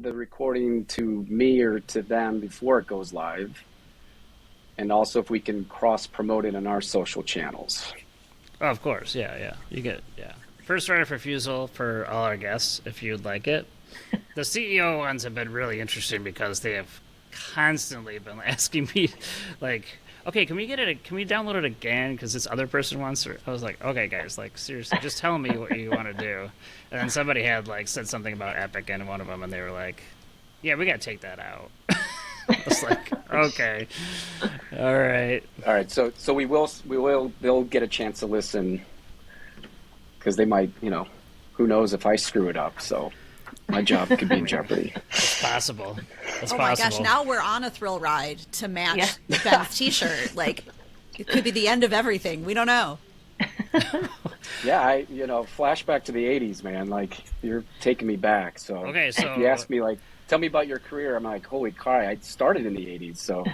the recording to me or to them before it goes live. And also if we can cross promote it on our social channels. Oh, of course, yeah. You get first right of refusal for all our guests if you'd like it. The CEO ones have been really interesting because they have constantly been asking me, like, okay, can we get it? Can we download it again? Because this other person wants to. I was like, okay, guys, like seriously, just tell me what you want to do. And then somebody had like said something about Epic in one of them, and they were like, yeah, we got to take that out. I was like, okay, all right. So they'll get a chance to listen because they might, who knows if I screw it up. So my job could be in jeopardy. It's possible. My gosh, now we're on a thrill ride to match Ben's t-shirt. Like, it could be the end of everything. We don't know. Yeah, flashback to the 80s, man. Like, you're taking me back. So if you ask me, like, tell me about your career, I'm like, holy cow, I started in the 80s, so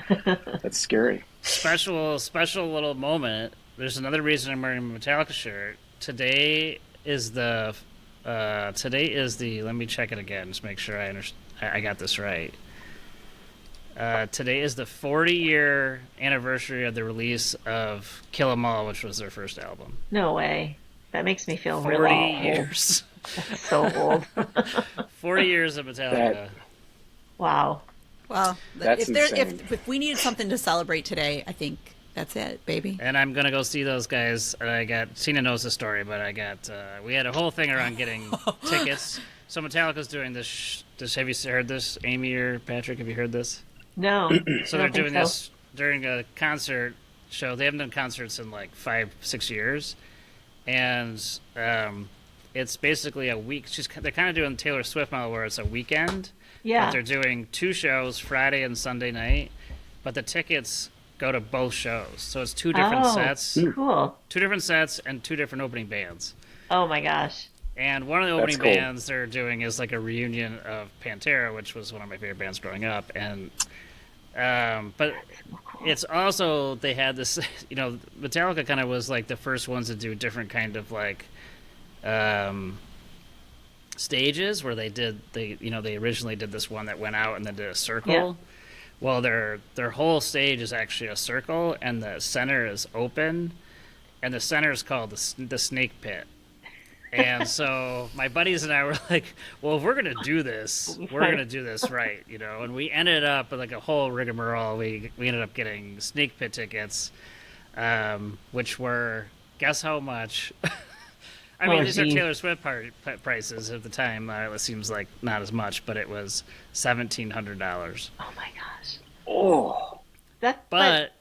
that's scary. Special little moment. There's another reason I'm wearing a Metallica shirt. Today is the let me check it again, just make sure I got this right. Today is the 40-year anniversary of the release of Kill 'Em All, which was their first album. No way. That makes me feel 40 really old. years. That's so old. 40 years of Metallica. Wow. Well, That's insane. if we needed something to celebrate today, I think that's it, baby. And I'm gonna go see those guys. Tina knows the story, but we had a whole thing around getting tickets. So Metallica's doing this. Have you heard this, Amy or Patrick? Have you heard this? No. So they're doing this during a concert show. They haven't done concerts in like 5-6 years, and it's basically a week. They're kind of doing Taylor Swift model where it's a weekend. Yeah. But they're doing 2 shows, Friday and Sunday night, but the tickets go to both shows. So it's 2 different sets. Cool. 2 different sets and 2 different opening bands. Oh my gosh. And one of the opening bands they're doing is like a reunion of Pantera, which was one of my favorite bands growing up. And but it's also, they had this, Metallica kind of was like the first ones to do different kind of like stages where they originally did this one that went out and then did a circle. Yeah. Well, their whole stage is actually a circle, and the center is open, and the center is called the Snake Pit. And so my buddies and I were like, well, if we're going to do this, we're going to do this right, And we ended up with like a whole rigmarole. We ended up getting Snake Pit tickets, which were, guess how much? I mean, these are Taylor Swift prices at the time. It seems like not as much, but it was $1,700. Oh my gosh. Oh.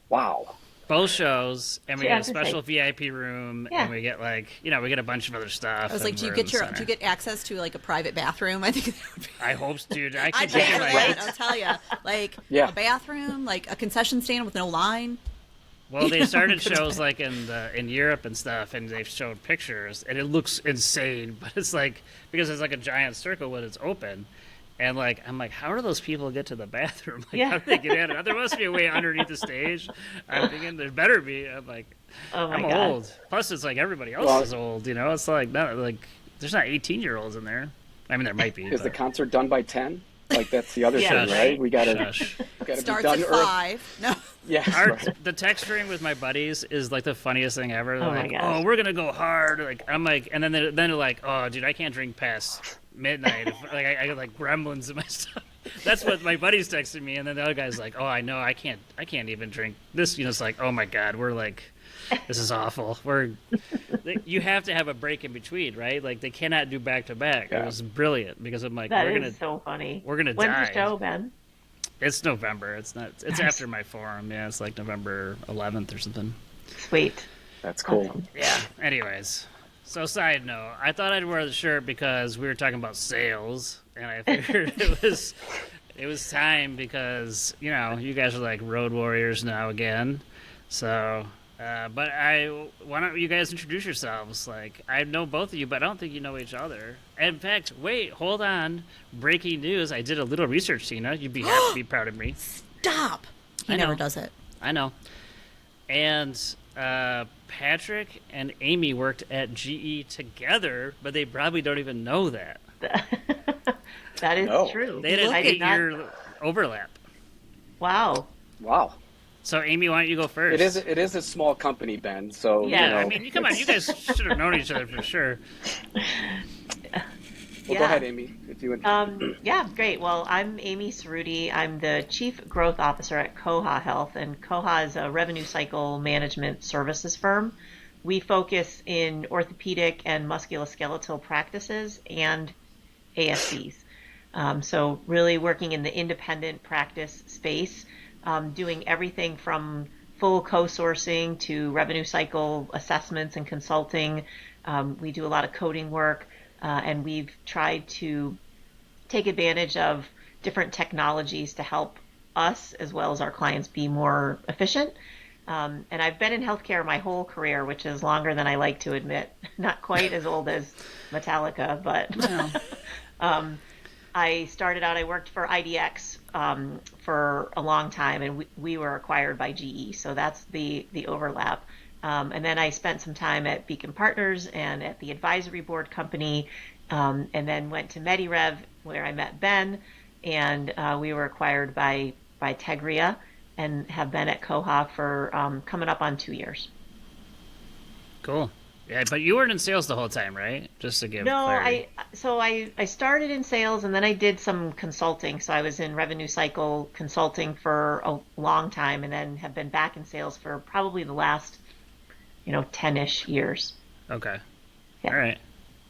Wow. Both shows, and we get a special VIP room, and we get we get a bunch of other stuff. I was like, do you get access to like a private bathroom? I think that would be. I hope, dude. I I'll tell you, a bathroom, like a concession stand with no line. Well, they started shows like in Europe and stuff, and they've showed pictures, and it looks insane. But it's like, because it's like a giant circle when it's open, and like I'm like, how do those people get to the bathroom? Like, how do they get in it? There must be a way underneath the stage. I'm thinking there better be. I'm like, I'm old. Plus, it's like everybody else is old. It's like there's not 18-year-olds in there. I mean, there might be. Is the concert done by 10? Like, that's the other thing, right? We gotta starts at 5. No. Yeah. The text string with my buddies is like the funniest thing ever. They're my gosh. We're gonna go hard. Like, I'm like, and then they're like, oh, dude, I can't drink past midnight. I got like gremlins in my stomach. That's what my buddies texted me, and then the other guy's like, oh, I know, I can't even drink this. It's like, oh my god, we're like, this is awful. You have to have a break in between, right? Like, they cannot do back to back. It was brilliant because I'm like, is so funny. We're gonna die. When's the show, Ben? It's November. It's not. It's after my forum. Yeah, it's like November 11th or something. Sweet. That's cool. Yeah. Anyways, so side note, I thought I'd wear the shirt because we were talking about sales, and I figured it was time because you guys are like road warriors now again. So, but why don't you guys introduce yourselves? Like, I know both of you, but I don't think you know each other. In fact, wait, hold on. Breaking news. I did a little research, Tina. You'd be happy to be proud of me. Stop. He never does it. I know. And Patrick and Amy worked at GE together, but they probably don't even know that. That is true. They didn't get your overlap. Wow. So, Amy, why don't you go first? It is a small company, Ben. So yeah, I mean, come on, you guys should have known each other for sure. Well, go ahead, Amy, if you would. Yeah, great. Well, I'm Amy Cerruti. I'm the Chief Growth Officer at Koha Health, and Koha is a revenue cycle management services firm. We focus in orthopedic and musculoskeletal practices and ASCs. So really working in the independent practice space, doing everything from full co-sourcing to revenue cycle assessments and consulting. We do a lot of coding work. And we've tried to take advantage of different technologies to help us as well as our clients be more efficient. And I've been in healthcare my whole career, which is longer than I like to admit. Not quite as old as Metallica, but I started out, I worked for IDX for a long time, and we were acquired by GE. So that's the overlap. And then I spent some time at Beacon Partners and at the advisory board company, and then went to MediRev where I met Ben, and we were acquired by Tegria and have been at Koha for coming up on 2 years. Cool. Yeah, but you weren't in sales the whole time, right? Just to give clarity. I started in sales and then I did some consulting. So I was in revenue cycle consulting for a long time and then have been back in sales for probably the last 10-ish years. Okay. Yeah. All right.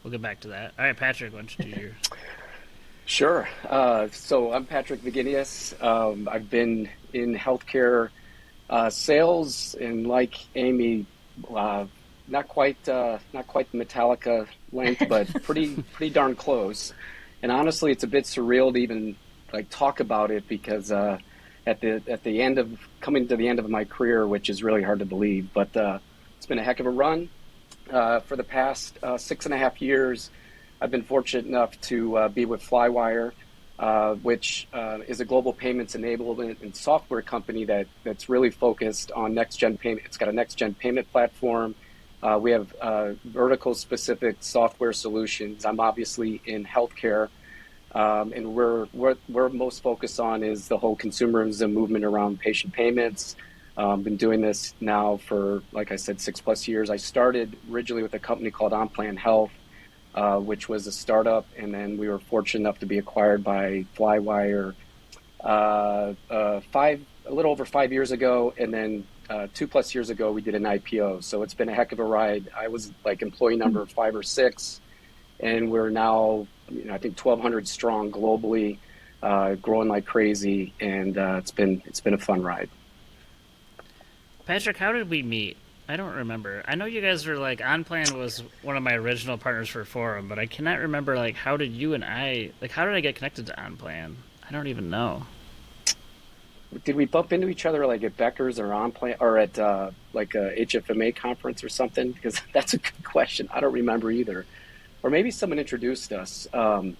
We'll get back to that. All right, Patrik, why don't you do yours? Sure. So I'm Patrik Vagenius. I've been in healthcare sales, and like Amy, not quite the Metallica length, but pretty darn close. And honestly, it's a bit surreal to even talk about it because at the end of coming to the end of my career, which is really hard to believe, but it's been a heck of a run. For the past 6.5 years, I've been fortunate enough to be with Flywire, which is a global payments enablement and software company that's really focused on next-gen payment. It's got a next-gen payment platform. We have vertical-specific software solutions. I'm obviously in healthcare, and what we're most focused on is the whole consumerism movement around patient payments. Been doing this now for, like I said, 6+ years. I started originally with a company called Koha Health, which was a startup, and then we were fortunate enough to be acquired by Flywire a little over 5 years ago, and then 2+ years ago we did an IPO. So it's been a heck of a ride. I was employee number 5 or 6, and we're now I think 1,200 strong globally, growing like crazy, and it's been a fun ride. Patrik, how did we meet? I don't remember. I know you guys were OnPlan was one of my original partners for Forum, but I cannot remember how did you and how did I get connected to OnPlan? I don't even know. Did we bump into each other at Becker's or OnPlan or at a HFMA conference or something? Because that's a good question. I don't remember either. Or maybe someone introduced us. I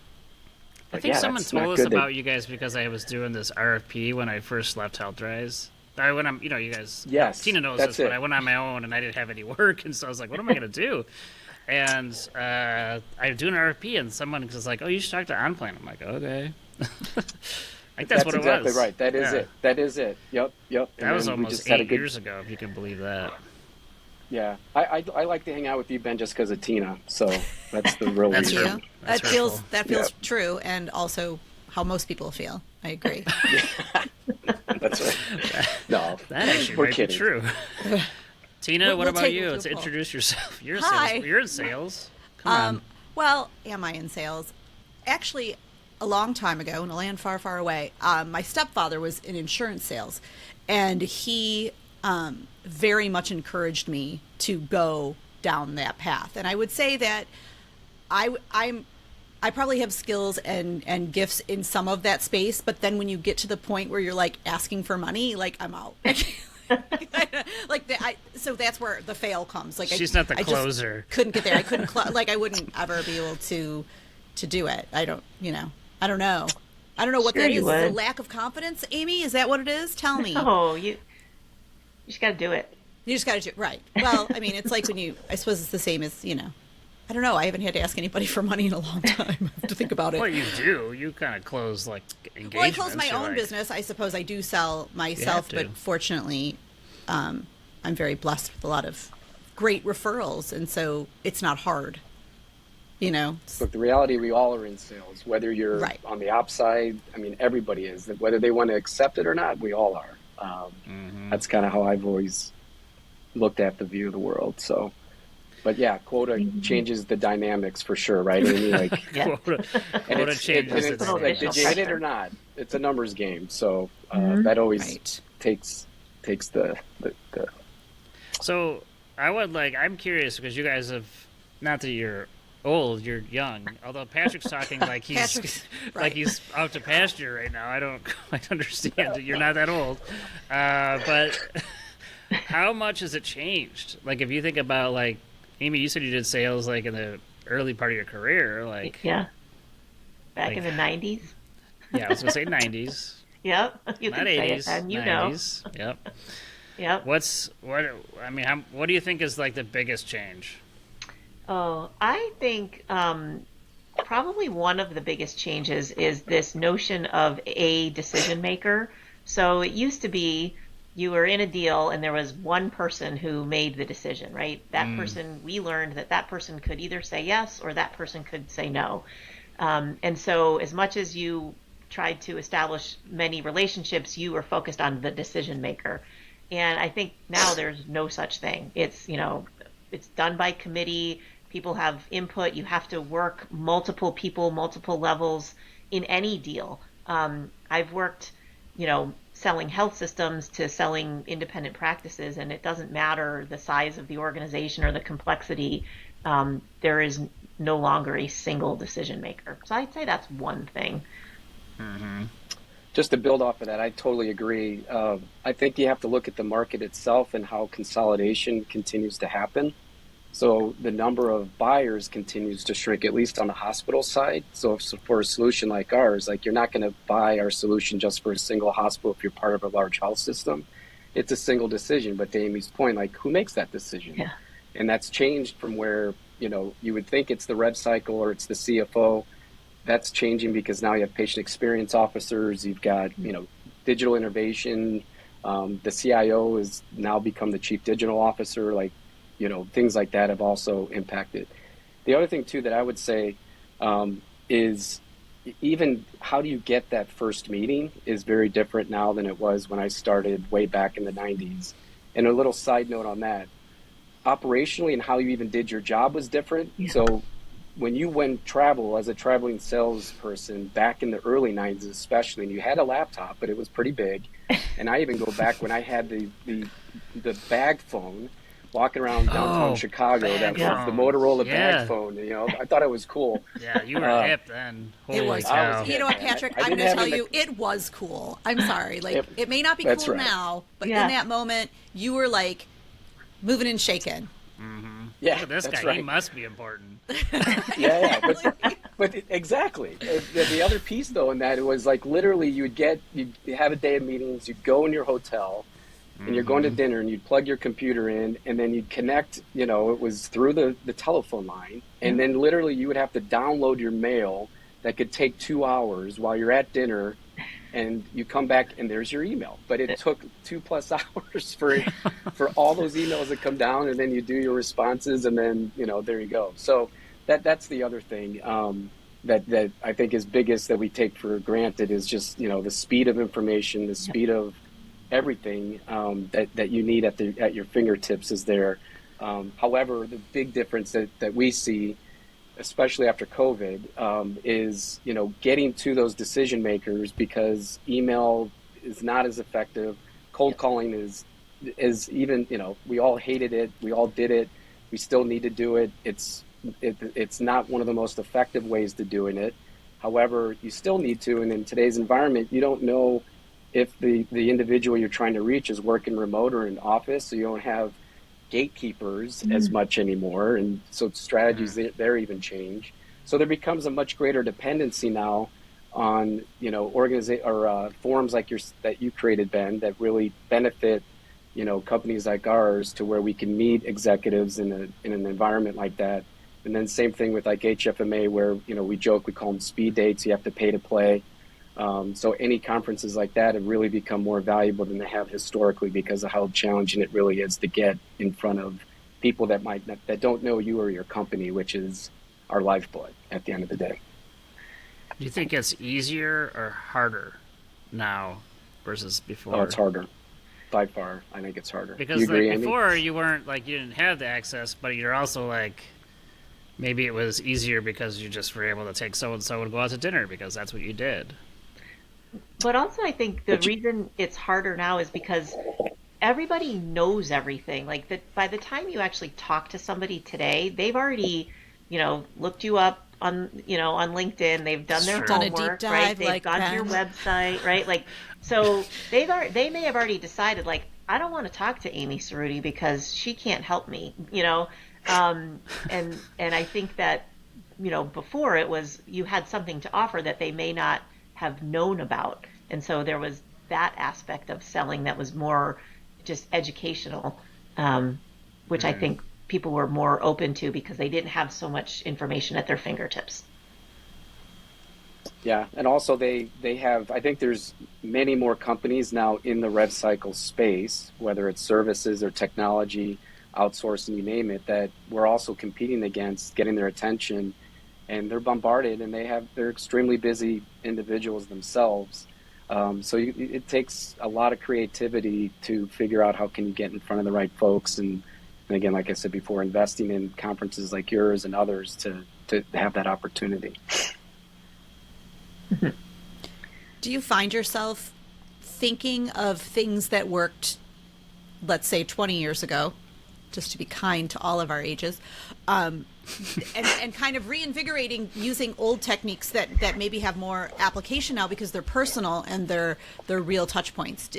think someone told us about you guys because I was doing this RFP when I first left HealthRise. I went on, you guys. Yes, Tina knows this, but I went on my own and I didn't have any work, and so I was like, "What am I going to do?" And I do an RFP, and someone was like, "Oh, you should talk to OnPlan." I'm like, "Okay." I think that's what it was. That's exactly right. That is it. That is it. Yep. That was almost 8 years ago, if you can believe that. Yeah, I like to hang out with you, Ben, just because of Tina. So that's the real reason. That feels true, and also how most people feel. I agree. That's right. No, that actually might be true. Tina, what about you? Let's introduce yourself. You're in sales. You're in sales. Come on. Well, am I in sales? Actually, a long time ago, in a land far, far away, my stepfather was in insurance sales, and he very much encouraged me to go down that path. And I would say that I probably have skills and gifts in some of that space, but then when you get to the point where you're asking for money, I'm out. So that's where the fail comes. She's not the closer. I couldn't get there. I couldn't I wouldn't ever be able to do it. I don't know. I don't know what that is. Is it a lack of confidence, Amy? Is that what it is? Tell me. Oh, you just got to do it. You just got to do it. Right. Well, I mean, it's like when I suppose it's the same as, I don't know. I haven't had to ask anybody for money in a long time. I have to think about it. Well, you do. You kind of close like engagements. Well, I close my own business. I suppose I do sell myself, but fortunately, I'm very blessed with a lot of great referrals, and so it's not hard. You know. Look, the reality, we all are in sales. Whether you're on the ops side, I mean, everybody is. Whether they want to accept it or not, we all are. That's kind of how I've always looked at the view of the world. So. But yeah, quota changes the dynamics for sure, right? I mean, like, quota changes the dynamics. Like, did you hit it or not? It's a numbers game, so that always takes the. So I'm curious because you guys have, not that you're old, you're young. Although Patrick's talking like he's like he's out to pasture right now. I don't quite understand it. You're not that old, but how much has it changed? Like, if you think about like. Amy, you said you did sales like in the early part of your career, like back in the 90s. Yeah, I was gonna say 90s. Yep, you not can 80s, say it, and you 90s. Know. Yep. What do you think is like the biggest change? Oh, I think probably one of the biggest changes is this notion of a decision maker. So it used to be. You were in a deal and there was one person who made the decision, right? That person, we learned that person could either say yes or that person could say no. And so as much as you tried to establish many relationships, you were focused on the decision maker. And I think now there's no such thing. It's, it's done by committee. People have input. You have to work multiple people, multiple levels in any deal. I've worked, selling health systems to selling independent practices, and it doesn't matter the size of the organization or the complexity. There is no longer a single decision maker. So I'd say that's one thing. Just to build off of that, I totally agree. I think you have to look at the market itself and how consolidation continues to happen. So the number of buyers continues to shrink, at least on the hospital side. So for a solution like ours, like, you're not going to buy our solution just for a single hospital if you're part of a large health system. It's a single decision. But to Amy's point, like, who makes that decision? Yeah. And that's changed from where, you would think it's the rev cycle or it's the CFO. That's changing because now you have patient experience officers. You've got, digital innovation. The CIO has now become the chief digital officer. Like, things like that have also impacted. The other thing, too, that I would say is even how do you get that first meeting is very different now than it was when I started way back in the 90s. And a little side note on that, operationally and how you even did your job was different. Yeah. So when you went travel as a traveling salesperson back in the early 90s especially, and you had a laptop, but it was pretty big. And I even go back when I had the bag phone, walking around downtown Chicago, that was the Motorola bag phone. I thought it was cool. Yeah, you were hip then. It was. You know what, Patrick? I'm going to tell you, it was cool. I'm sorry. Like, it may not be cool now, but in that moment, you were like moving and shaking. Mm-hmm. Yeah, this guy, right. He must be important. But exactly. The other piece, though, in that, it was like literally you'd have a day of meetings, you'd go in your hotel, and you're going to dinner, and you'd plug your computer in, and then you'd connect, it was through the telephone line, and then literally you would have to download your mail that could take 2 hours while you're at dinner, and you come back and there's your email. But it took 2+ hours for all those emails to come down, and then you do your responses, and then, there you go. So that's the other thing that I think is biggest that we take for granted is just, the speed of information, the speed of everything that you need at your fingertips is there. However, the big difference that we see, especially after COVID, is getting to those decision makers, because email is not as effective. Cold calling is even we all hated it, we all did it, we still need to do it. It's not one of the most effective ways to doing it. However, you still need to, and in today's environment, you don't know if the individual you're trying to reach is working remote or in office, so you don't have gatekeepers as much anymore, and so strategies there even change. So there becomes a much greater dependency now on forums like that you created, Ben, that really benefit companies like ours, to where we can meet executives in an environment like that And then same thing with like HFMA, where, we joke, we call them speed dates. You have to pay to play. So any conferences like that have really become more valuable than they have historically because of how challenging it really is to get in front of people that that don't know you or your company, which is our lifeblood at the end of the day. Do you think it's easier or harder now versus before? Oh, it's harder. By far, I think it's harder. Because before, you weren't you didn't have the access, but you're also maybe it was easier because you just were able to take so and so and go out to dinner because that's what you did. But also, I think the reason it's harder now is because everybody knows everything. By the time you actually talk to somebody today, they've already, looked you up on LinkedIn. They've done their homework, right? They've gone to your website, right? So they may have already decided, I don't want to talk to Amy Cerruti because she can't help me, and I think that, before it was you had something to offer that they may not have known about. And so there was that aspect of selling that was more just educational, which I think people were more open to because they didn't have so much information at their fingertips. Yeah, and also they have, I think there's many more companies now in the rev cycle space, whether it's services or technology, outsourcing, you name it, that we're also competing against, getting their attention, and they're bombarded, and they're extremely busy individuals themselves. So it takes a lot of creativity to figure out how can you get in front of the right folks, and again, like I said before, investing in conferences like yours and others to have that opportunity. Do you find yourself thinking of things that worked, let's say 20 years ago, just to be kind to all of our ages, and kind of reinvigorating using old techniques that maybe have more application now because they're personal and they're real touch points?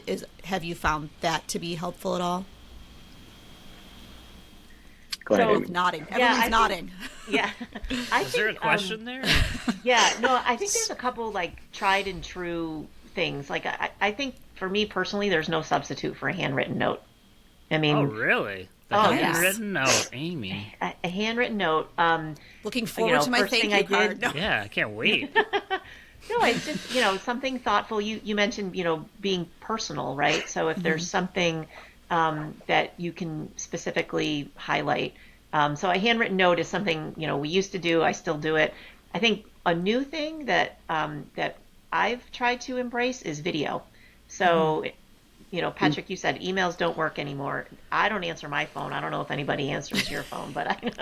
Have you found that to be helpful at all? Go ahead, Amy. Nodding. Everyone's nodding. Yeah. Is there a question there? Yeah. No, I think there's a couple tried and true things. I think for me personally, there's no substitute for a handwritten note. I mean. Oh, really? Handwritten note, Amy. A handwritten note. Looking forward to my thank you card. No. Yeah, I can't wait. No, it's just, something thoughtful. You mentioned, being personal, right? So if there's something that you can specifically highlight. So a handwritten note is something, we used to do. I still do it. I think a new thing that I've tried to embrace is video. So, Patrik, you said emails don't work anymore. I don't answer my phone. I don't know if anybody answers your phone, but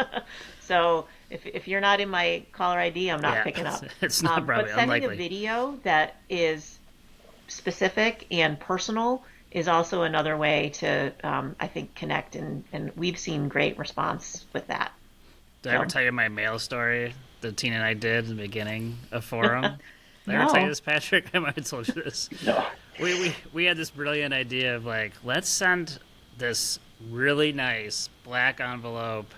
so if you're not in my caller ID, I'm not picking up. It's not probably but sending unlikely. a video that is specific and personal is also another way to, I think, connect, and we've seen great response with that. Did I ever tell you my mail story that Tina and I did in the beginning of Forum? Did I ever No. tell you this, Patrik? I might have told you this. No. We had this brilliant idea of let's send this really nice black envelope,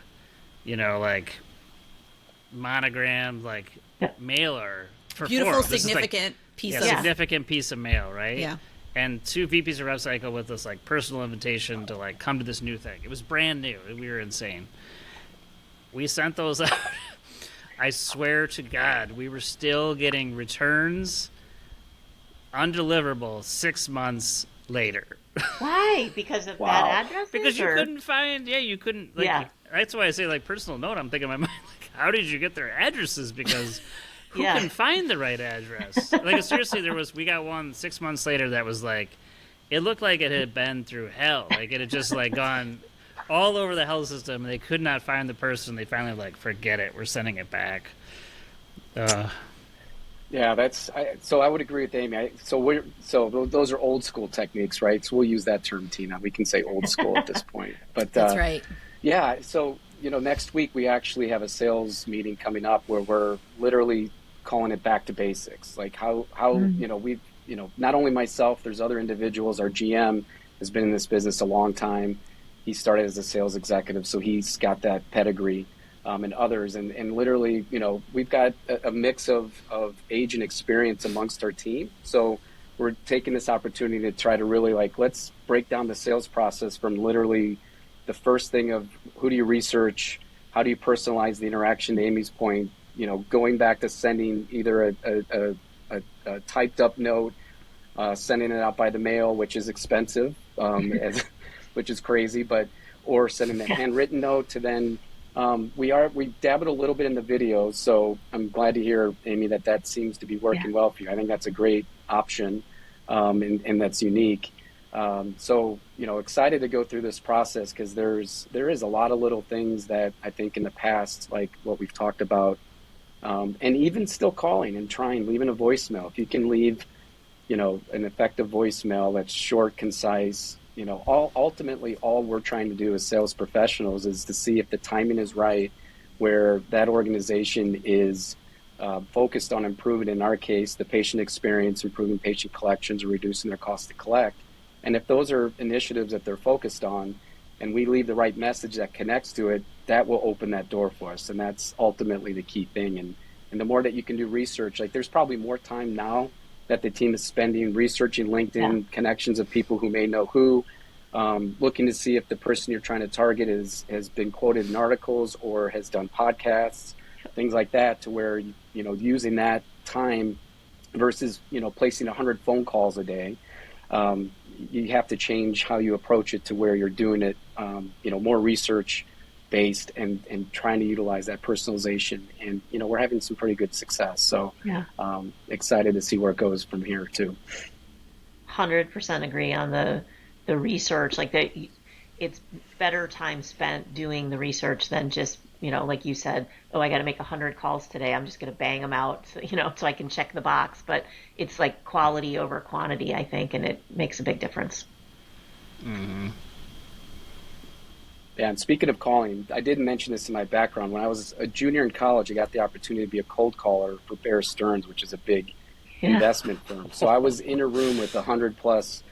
monogrammed mailer for Beautiful, Forum. significant piece of significant piece of mail, right? Yeah. And 2 VPs of Rev Cycle with this personal invitation to come to this new thing. It was brand new. We were insane. We sent those out. I swear to God, we were still getting returns undeliverable 6 months later. Why? Because of Wow. bad addresses? Because you couldn't find, you couldn't, that's why I say, personal note, I'm thinking in my mind, how did you get their addresses? Because who can find the right address? Seriously, we got one 6 months later that was it looked like it had been through hell. It had just, gone all over the health system, and they could not find the person. They finally, forget it, we're sending it back. Yeah, so I would agree with Amy. So those are old school techniques, right? So we'll use that term, Tina. We can say old school at this point. But That's right. Yeah. So next week we actually have a sales meeting coming up where we're literally calling it back to basics. How we've not only myself, there's other individuals. Our GM has been in this business a long time. He started as a sales executive, so he's got that pedigree. And others, and literally, we've got a mix of age and experience amongst our team. So we're taking this opportunity to try to really let's break down the sales process from literally the first thing of who do you research, how do you personalize the interaction, to Amy's point, going back to sending either a typed up note, sending it out by the mail, which is expensive, which is crazy, or sending a handwritten note to then, we dabbled a little bit in the videos. So I'm glad to hear, Amy, that seems to be working well for you. I think that's a great option, and that's unique. So, excited to go through this process, because there is a lot of little things that I think in the past, like what we've talked about, and even still calling and leaving a voicemail. If you can leave, an effective voicemail that's short, concise, ultimately all we're trying to do as sales professionals is to see if the timing is right, where that organization is focused on improving, in our case, the patient experience, improving patient collections, or reducing their cost to collect. And if those are initiatives that they're focused on, and we leave the right message that connects to it, that will open that door for us. And that's ultimately the key thing. And the more that you can do research, like there's probably more time now that the team is spending researching LinkedIn connections of people who may know who, looking to see if the person you're trying to target has been quoted in articles or has done podcasts, things like that, to where, using that time versus, placing 100 phone calls a day. You have to change how you approach it to where you're doing it, more research based and trying to utilize that personalization. And, we're having some pretty good success. So excited to see where it goes from here too. 100% agree on the research. Like that, it's better time spent doing the research than just, like you said, I got to make 100 calls today. I'm just going to bang them out, so I can check the box. But it's like quality over quantity, I think, and it makes a big difference. Mm-hmm. Yeah, and speaking of calling, I didn't mention this in my background. When I was a junior in college, I got the opportunity to be a cold caller for Bear Stearns, which is a big investment firm. So I was in a room with 100+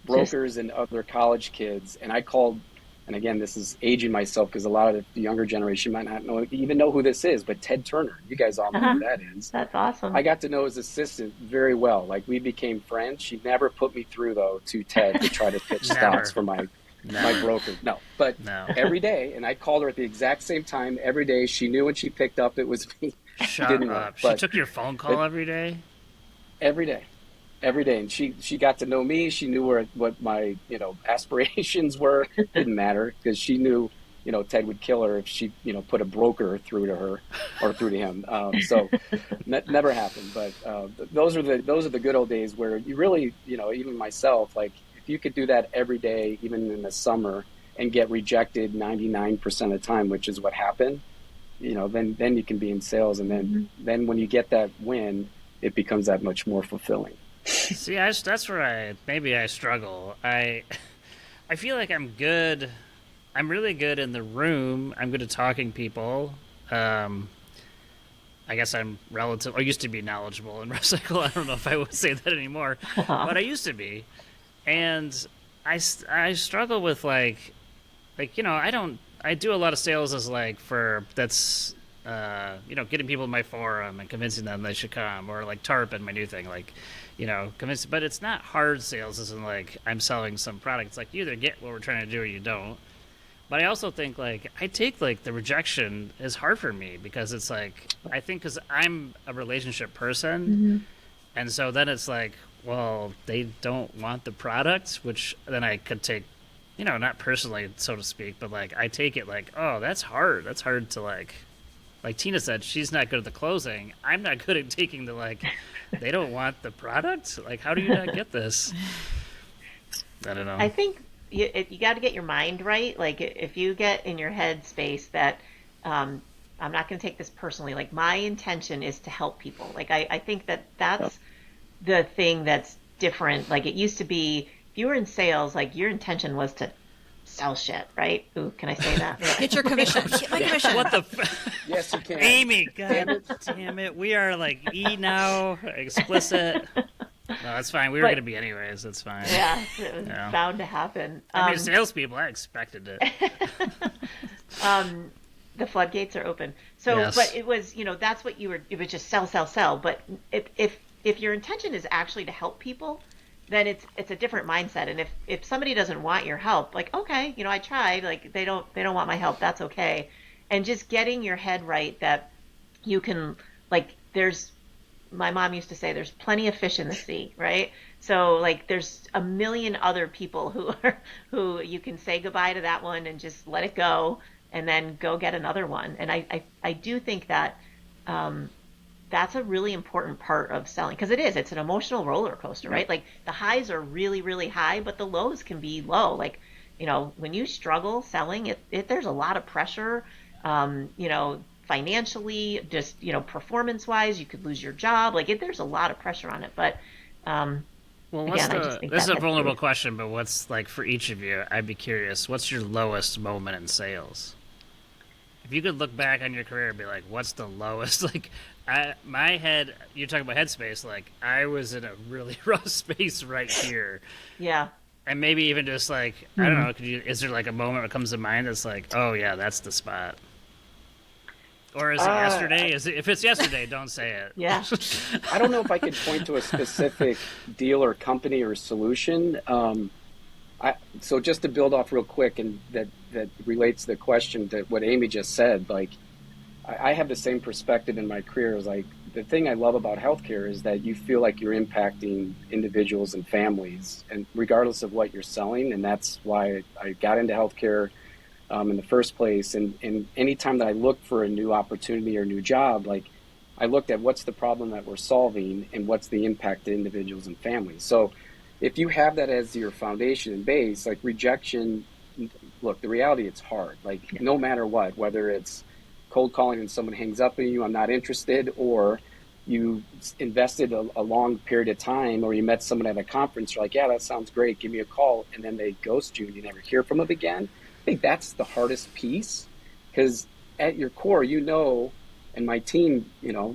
brokers and other college kids, and I called. And again, this is aging myself because a lot of the younger generation might not even know who this is, but Ted Turner, you guys all know who that is. That's awesome. I got to know his assistant very well. Like, we became friends. She never put me through, though, to Ted to try to pitch stocks for my broker. No, but every day, and I called her at the exact same time every day. She knew when she picked up it was me. Shut up. She took your phone call every day? Every day. And she got to know me. She knew what my aspirations were. Didn't matter, because she knew Ted would kill her if she put a broker through to her or through to him. So never happened. But those are the good old days where you really even myself, like, if you could do that every day, even in the summer, and get rejected 99% of the time, which is what happened, then you can be in sales, and then when you get that win, it becomes that much more fulfilling. See, that's where I struggle. I feel like I'm good. I'm really good in the room. I'm good at talking people. I guess I'm I used to be knowledgeable in recycle. I don't know if I would say that anymore, but I used to be. And I struggle with I do a lot of sales as getting people in my forum and convincing them they should come, or like TARP and my new thing, convince. But it's not hard sales, as in I'm selling some product. It's like, you either get what we're trying to do or you don't. But I also think I take the rejection is hard for me, because it's I think because I'm a relationship person, and so then it's well, they don't want the product, which then I could take, not personally, so to speak, but I take it oh, that's hard. That's hard to like Tina said, she's not good at the closing. I'm not good at taking the they don't want the product. How do you not get this? I don't know. I think you got to get your mind right. If you get in your head space that I'm not going to take this personally. My intention is to help people. I think that's the thing that's different. It used to be, if you were in sales, your intention was to sell shit, right? Ooh, can I say that? Get your commission. Get my commission. What the Yes, you can. Amy, God damn it. We are E now, explicit. No, that's fine. We were going to be anyways. That's fine. Yeah, it was bound to happen. Salespeople, I expected it. The floodgates are open. So, yes. But it was, that's what it was just sell. But if your intention is actually to help people, then it's a different mindset. And if somebody doesn't want your help, okay, I tried, they don't want my help, that's okay. and just getting your head right that you can, like, my mom used to say there's plenty of fish in the sea, right? So like there's a million other people who you can say goodbye to that one and just let it go and then go get another one. And I do think that that's a really important part of selling, because it's an emotional roller coaster, right? Like the highs are really, really high, but the lows can be low. Like, when you struggle selling there's a lot of pressure, financially, just, performance wise, you could lose your job. Like there's a lot of pressure on it, but, well, again, I just think this is a vulnerable question, but what's, like, for each of you, I'd be curious, what's your lowest moment in sales? If you could look back on your career and be like, what's the lowest? Like, my head, you're talking about headspace, like, I was in a really rough space right here. Yeah. And maybe even just, like, I don't know, is there, like, a moment that comes to mind that's like, oh, yeah, that's the spot? Or is it yesterday? If it's yesterday, don't say it. Yeah. I don't know if I could point to a specific deal or company or solution. So just to build off real quick, and that relates to the question that what Amy just said, like, I have the same perspective in my career. Is like, the thing I love about healthcare is that you feel like you're impacting individuals and families, and regardless of what you're selling. And that's why I got into healthcare in the first place. And anytime that I look for a new opportunity or new job, like, I looked at what's the problem that we're solving and what's the impact to individuals and families. So if you have that as your foundation and base, like, rejection, look, the reality, it's hard. Like, no matter what, whether it's cold calling and someone hangs up on you, I'm not interested, or you invested a long period of time, or you met someone at a conference, you're like, yeah, that sounds great, give me a call, and then they ghost you and you never hear from them again. I think that's the hardest piece, because at your core, and my team,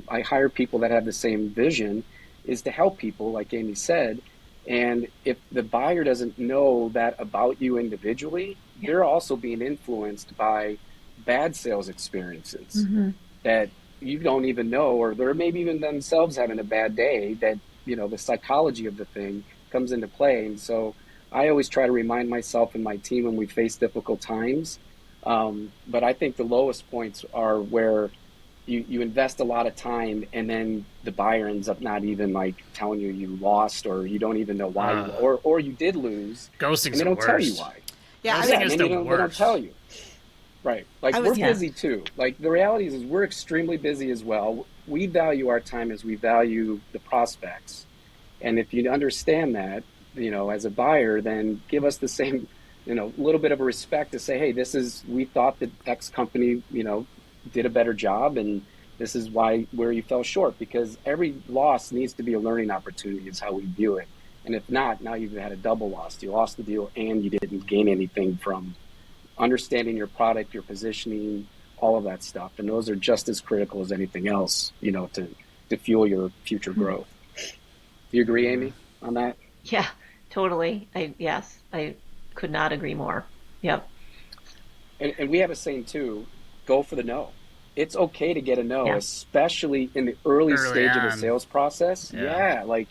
I hire people that have the same vision, is to help people, like Amy said. And if the buyer doesn't know that about you individually, they're also being influenced by bad sales experiences that you don't even know, or they're maybe even themselves having a bad day, that, the psychology of the thing comes into play. And so I always try to remind myself and my team when we face difficult times. But I think the lowest points are where you invest a lot of time, and then the buyer ends up not even, like, telling you lost, or you don't even know why, or you did lose. Ghosting's and they don't tell you why. Yeah, ghosting is the worst. They don't tell you. Right. Like, we're busy too. Like, the reality is we're extremely busy as well. We value our time as we value the prospects. And if you understand that, as a buyer, then give us the same, little bit of a respect to say, hey, we thought that X company, did a better job, and this is where you fell short, because every loss needs to be a learning opportunity is how we view it. And if not, now you've had a double loss. You lost the deal and you didn't gain anything from understanding your product, your positioning, all of that stuff. And those are just as critical as anything else, to fuel your future growth. Do you agree, Amy, on that? Yeah, totally. I could not agree more. Yep. And we have a saying too, go for the no. It's okay to get a no, especially in the early stage of the sales process. Yeah. Like,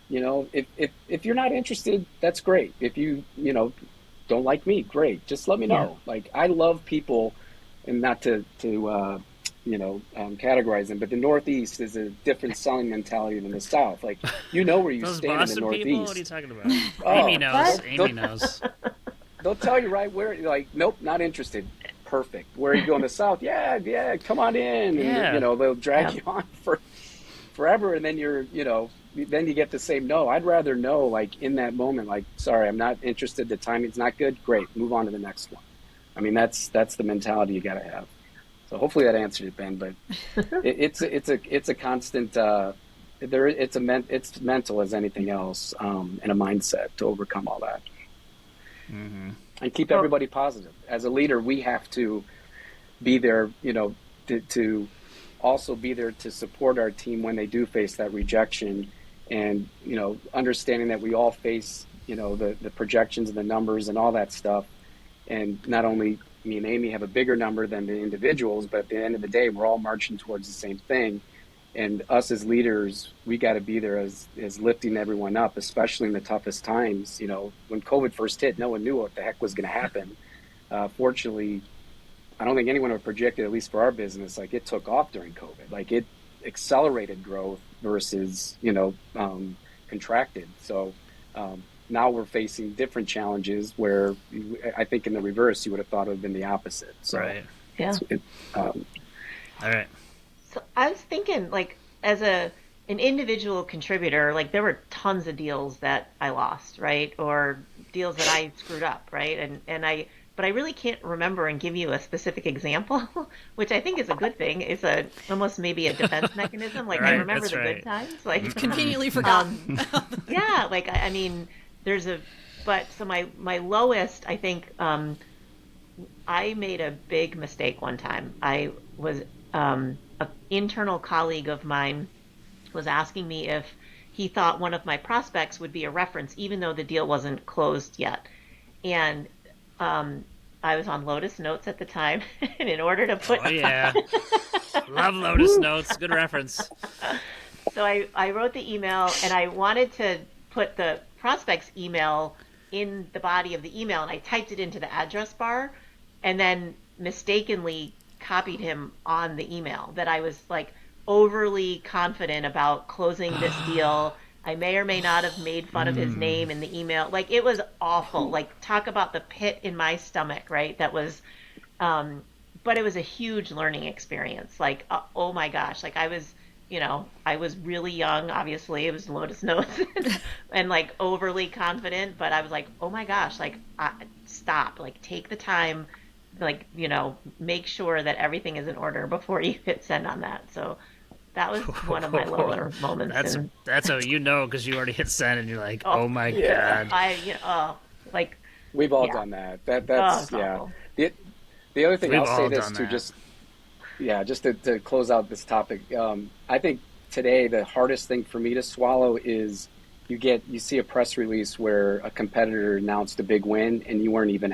if you're not interested, that's great. If you, don't like me, great. Just let me know. Like, I love people, and not to categorize them, but the Northeast is a different selling mentality than the South. Like, where you stand in the Northeast. People? What are you talking about? Amy knows. Amy knows. They'll tell you right where. You're like, nope, not interested. Perfect. Where are you going to the South? Yeah, come on in. And, they'll drag you on for forever, and then then you get the same no. I'd rather know, like, in that moment, like, sorry, I'm not interested. The timing's not good. Great, move on to the next one. I mean, that's the mentality you got to have. So hopefully that answered it, Ben. But it's a constant. It's mental as anything else, and a mindset to overcome all that. Mm-hmm. And keep everybody positive. As a leader, we have to be there, to also be there to support our team when they do face that rejection, and, understanding that we all face, the projections and the numbers and all that stuff. And not only me and Amy have a bigger number than the individuals, but at the end of the day, we're all marching towards the same thing. And us as leaders, we got to be there as lifting everyone up, especially in the toughest times. When COVID first hit, no one knew what the heck was going to happen. Fortunately, I don't think anyone would project it, at least for our business, like it took off during COVID. Like it accelerated growth versus, contracted. So now we're facing different challenges where I think in the reverse, you would have thought it would have been the opposite. So, right. Yeah. All right. So I was thinking, like, as an individual contributor, like there were tons of deals that I lost, right? Or deals that I screwed up, right? But I really can't remember and give you a specific example, which I think is a good thing. It's almost maybe a defense mechanism. Like, right, I remember the good times. Like, you've conveniently forgotten. Yeah, like I mean, so my lowest, I think, I made a big mistake one time. I was an internal colleague of mine was asking me if he thought one of my prospects would be a reference, even though the deal wasn't closed yet. And I was on Lotus Notes at the time, and in order to put... Oh, yeah. Love Lotus Notes. Good reference. So I wrote the email, and I wanted to put the prospect's email in the body of the email, and I typed it into the address bar, and then mistakenly copied him on the email, that I was, like, overly confident about closing this deal. I may or may not have made fun of his name in the email. Like, it was awful. Like, talk about the pit in my stomach, right? That was, but it was a huge learning experience. Like, oh my gosh. Like, I was really young, obviously. It was Lotus Notes and like overly confident, but I was like, oh my gosh, like, stop, like, take the time, like, make sure that everything is in order before you hit send on that. So that was one of my lower moments. That's how because you already hit send and you're like, oh my God. Like, we've all done that. That's awful. The other thing, I'll say this too, just to close out this topic. I think today the hardest thing for me to swallow is you see a press release where a competitor announced a big win and you weren't even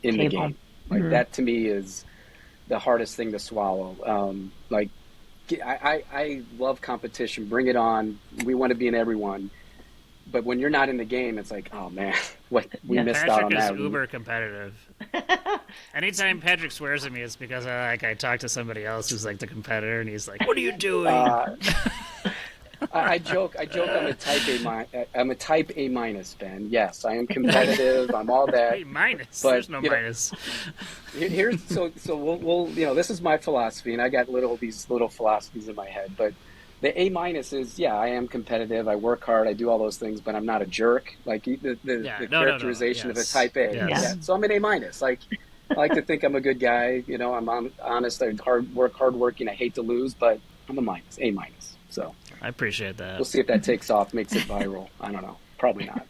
in the game. Like, that to me is the hardest thing to swallow. I love competition. Bring it on. We want to be in everyone. But when you're not in the game, it's like, oh man, we missed out on that. Patrick is uber competitive. Anytime Patrick swears at me, it's because I talk to somebody else who's like the competitor, and he's like, "What are you doing?" I joke. I'm a type A minus, Ben. Yes, I am competitive. I'm all that. A minus. There's no minus. Here's so we'll this is my philosophy, and I got these little philosophies in my head. But the A minus is, I am competitive. I work hard. I do all those things, but I'm not a jerk. Like the characterization of a type A. Yes. Yeah. So I'm an A minus. Like, I like to think I'm a good guy. I'm honest. I work hardworking. I hate to lose, but I'm A minus. So I appreciate that. We'll see if that takes off, makes it viral. I don't know. Probably not.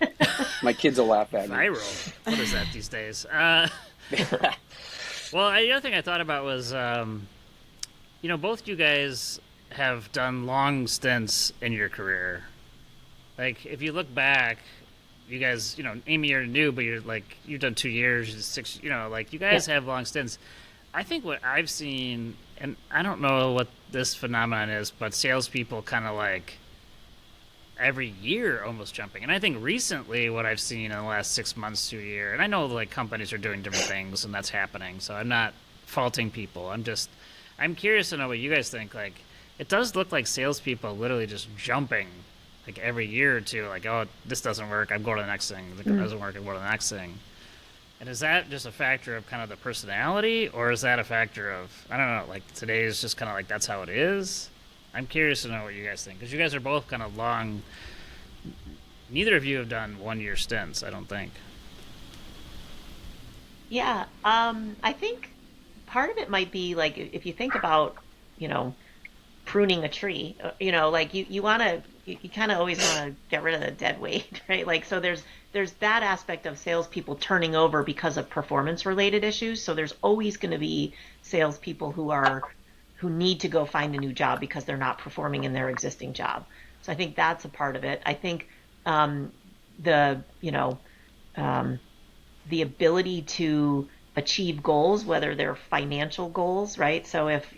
My kids will laugh at me. Viral? What is that these days? Well, the other thing I thought about was, both you guys have done long stints in your career. Like, if you look back, you guys, Amy, you're new, but you've done 2 years, 6, you guys have long stints. I think what I've seen, and I don't know what this phenomenon is, but salespeople kind of like every year almost jumping. And I think recently what I've seen in the last 6 months to a year, and I know like companies are doing different things and that's happening, so I'm not faulting people. I'm curious to know what you guys think. Like, it does look like salespeople literally just jumping like every year or two, like, oh, this doesn't work, I'm going to the next thing. If it doesn't work, I'm going to the next thing. And is that just a factor of kind of the personality, or is that a factor of, I don't know, like today is just kind of like that's how it is? I'm curious to know what you guys think, because you guys are both kind of long. Neither of you have done 1-year stints, I don't think. Yeah, I think part of it might be like if you think about, pruning a tree, like you kind of always want to get rid of the dead weight, right? Like, so there's that aspect of salespeople turning over because of performance-related issues. So there's always going to be salespeople who need to go find a new job because they're not performing in their existing job. So I think that's a part of it. I think the ability to achieve goals, whether they're financial goals, right? So if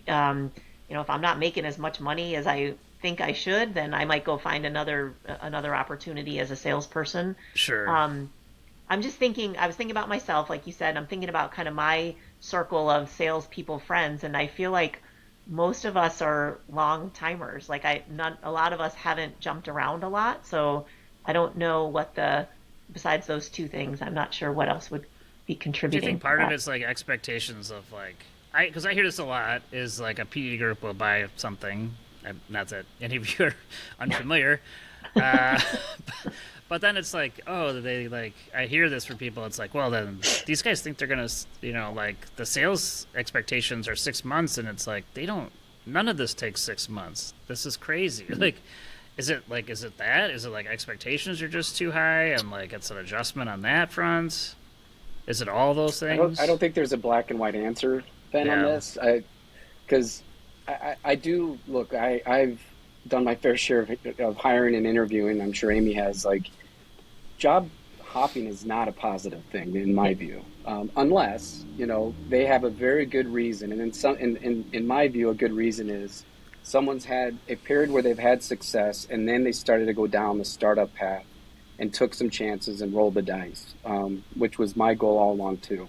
if I'm not making as much money as I think I should, then I might go find another opportunity as a salesperson. Sure. I'm just thinking, I was thinking about myself, like you said, I'm thinking about kind of my circle of salespeople friends, and I feel like most of us are long timers. Like a lot of us haven't jumped around a lot, so I don't know besides those two things, I'm not sure what else would be Do you contributing think to part of that. it's like expectations of like, because I hear this a lot, is like a PE group will buy something, not that any of you are unfamiliar, uh, but then it's like, oh, they like, I hear this from people. It's like, well, then these guys think they're gonna, like the sales expectations are 6 months, and it's like none of this takes 6 months. This is crazy. Like, is it that? Is it like expectations are just too high, and like it's an adjustment on that front? Is it all those things? I don't think there's a black and white answer, Ben, on Yeah. this. Because I do look. I've done my fair share of hiring and interviewing. I'm sure Amy has. Like, job hopping is not a positive thing in my view, unless they have a very good reason. And in my view, a good reason is someone's had a period where they've had success, and then they started to go down the startup path and took some chances and rolled the dice, which was my goal all along too.